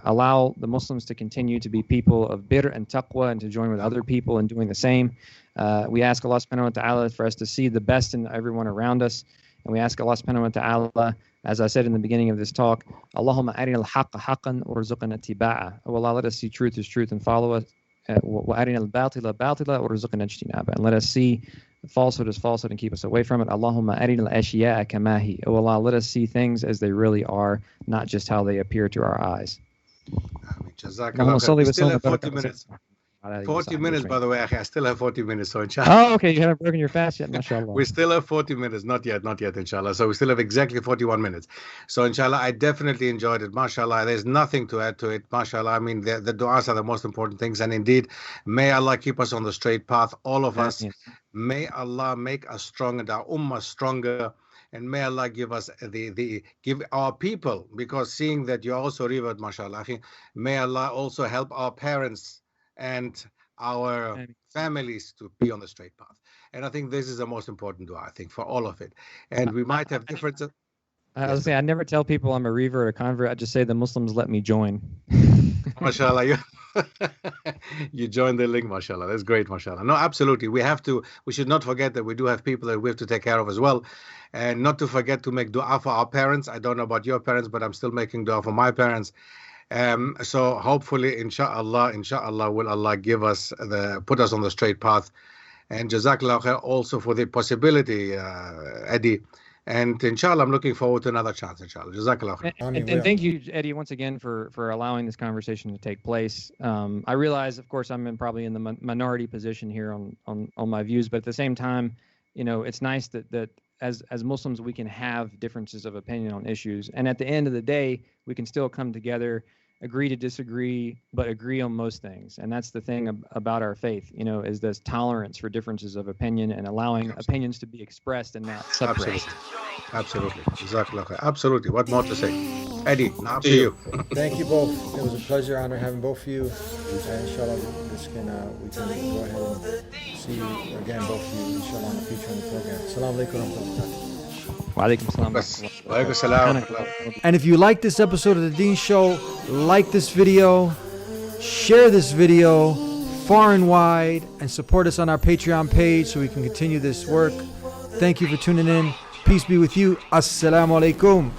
allow the Muslims to continue to be people of birr and taqwa and to join with other people in doing the same. We ask Allah subhanahu wa ta'ala for us to see the best in everyone around us. And we ask Allah subhanahu wa ta'ala, as I said in the beginning of this talk, Allahumma arina al-haqqa haqqan warzuqna ittiba'a. Oh Allah, let us see truth as truth and follow us. Wa arina al-batila batila warzuqna ijtinaba. And let us see falsehood as falsehood and keep us away from it. Allahumma arina al-ashya'a kama hi. Oh Allah, let us see things as they really are, not just how they appear to our eyes. Jazakallah khair. We still have 40 minutes. 40 minutes, by the way. I still have 40 minutes, so inshallah. Oh, okay. You haven't broken your fast yet, mashallah. We still have 40 minutes. Not yet, inshallah. So we still have exactly 41 minutes. So inshallah, I definitely enjoyed it. Mashallah, there's nothing to add to it. Mashallah, I mean, the du'as are the most important things. And indeed, may Allah keep us on the straight path, all of us. May Allah make us stronger, our ummah stronger. And may Allah give us give our people, because seeing that you're also revered, mashallah, may Allah also help our parents and our families to be on the straight path. And I think this is the most important dua, I think, for all of it. And we might have differences. I was saying, I never tell people I'm a revert or a convert. I just say the Muslims let me join. Mashallah, you join the link, mashallah. That's great, mashallah. No, absolutely. We should not forget that we do have people that we have to take care of as well. And not to forget to make dua for our parents. I don't know about your parents, but I'm still making dua for my parents. So hopefully, inshallah, will Allah give us put us on the straight path. And jazakallah khair also for the possibility, Eddie. And inshallah, I'm looking forward to another chance, inshallah. Jazakallah khair. And thank you, Eddie, once again for allowing this conversation to take place. I realize, of course, I'm probably in the minority position here on my views, but at the same time, it's nice that as Muslims we can have differences of opinion on issues, and at the end of the day, we can still come together, agree to disagree, but agree on most things. And that's the thing about our faith, is this tolerance for differences of opinion and allowing opinions to be expressed and not suppressed. Absolutely. Jazakallah khair. Absolutely. What more to say? Eddie, now to you. Thank you both. It was a pleasure, honor having both of you. Inshallah, we can go ahead and see you again, both of you, inshallah, in the future on the program. Assalamu alaikum wa rahmatullahi. And if you like this episode of The Deen Show, like this video, share this video far and wide, and support us on our Patreon page so we can continue this work. Thank you for tuning in. Peace be with you. Assalamu alaikum.